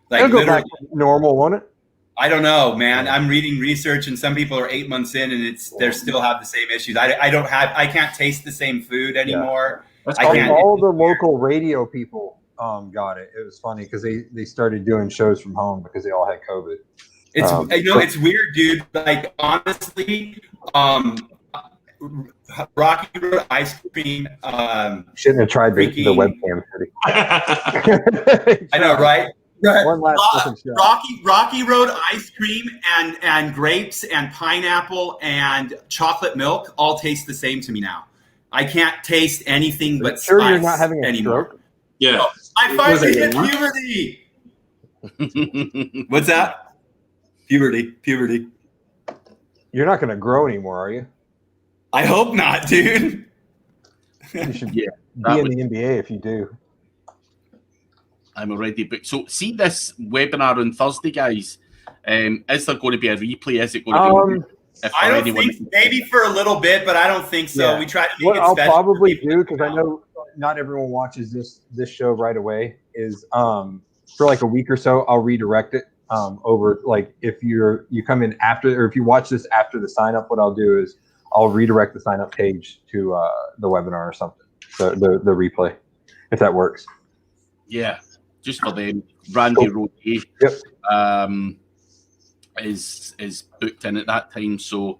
Like, it'll go back to normal, won't it? I don't know, man. I'm reading research, and some people are 8 months in, and they still have the same issues. I can't taste the same food anymore. Yeah. All the local radio people got it. It was funny because they started doing shows from home because they all had COVID. It's weird, dude. Like, honestly, Rocky Road ice cream. Shouldn't have tried the webcam. I know, right? One last Rocky Road ice cream and grapes and pineapple and chocolate milk all taste the same to me now. I can't taste anything but sure spice you're not having a anymore. stroke? Yeah. I finally hit puberty. What's that? Puberty. You're not going to grow anymore, are you? I hope not, dude. You should be in the NBA if you do. I'm already booked. So see this webinar on Thursday, guys. Is there going to be a replay? Is it going to be? I don't think, maybe for a little bit, but I don't think so. Yeah. We try to make it I'll special. Probably do, because I know not everyone watches this show right away. Is for like a week or so, I'll redirect it over. Like if you come in after, or if you watch this after the sign up, what I'll do is I'll redirect the sign up page to the webinar or something, the replay, if that works. Yeah, just for them. Randy Rowe. Yep. Is booked in at that time, so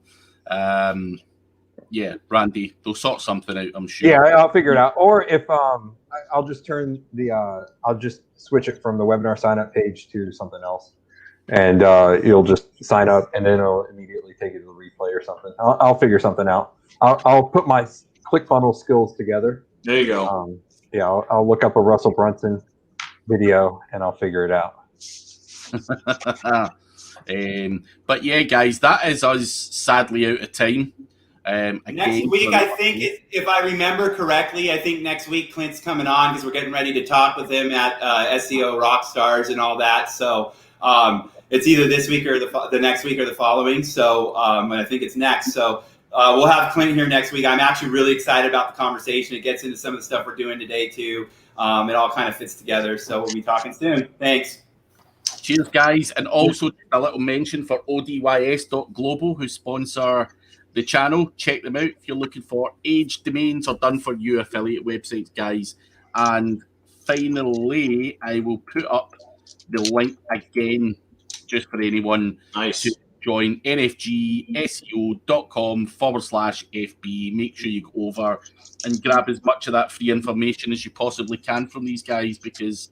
yeah, Randy, they'll sort something out, I'm sure. Yeah, I'll figure it out. Or if I'll just turn I'll just switch it from the webinar sign up page to something else, and you'll just sign up, and then it'll immediately take you to the replay or something. I'll figure something out. I'll put my ClickFunnels skills together. There you go. Yeah, I'll look up a Russell Brunson video and I'll figure it out. But yeah, guys, that is us sadly out of time. Next week, I think, if I remember correctly, I think next week Clint's coming on because we're getting ready to talk with him at SEO Rockstars and all that. So it's either this week or the next week or the following. So I think it's next. So we'll have Clint here next week. I'm actually really excited about the conversation. It gets into some of the stuff we're doing today too. It all kind of fits together. So we'll be talking soon. Thanks. Cheers, guys. And also a little mention for odys.global, who sponsor the channel. Check them out if you're looking for aged domains or done for you affiliate websites, guys. And finally, I will put up the link again just for anyone to join nfgseo.com/FB. Make sure you go over and grab as much of that free information as you possibly can from these guys, because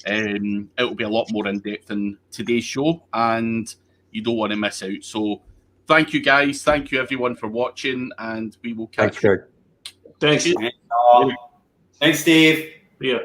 it will be a lot more in depth than today's show, and you don't want to miss out. So thank you, guys. Thank you, everyone, for watching, and we will catch you. Thanks. Thanks, Steve. Yeah.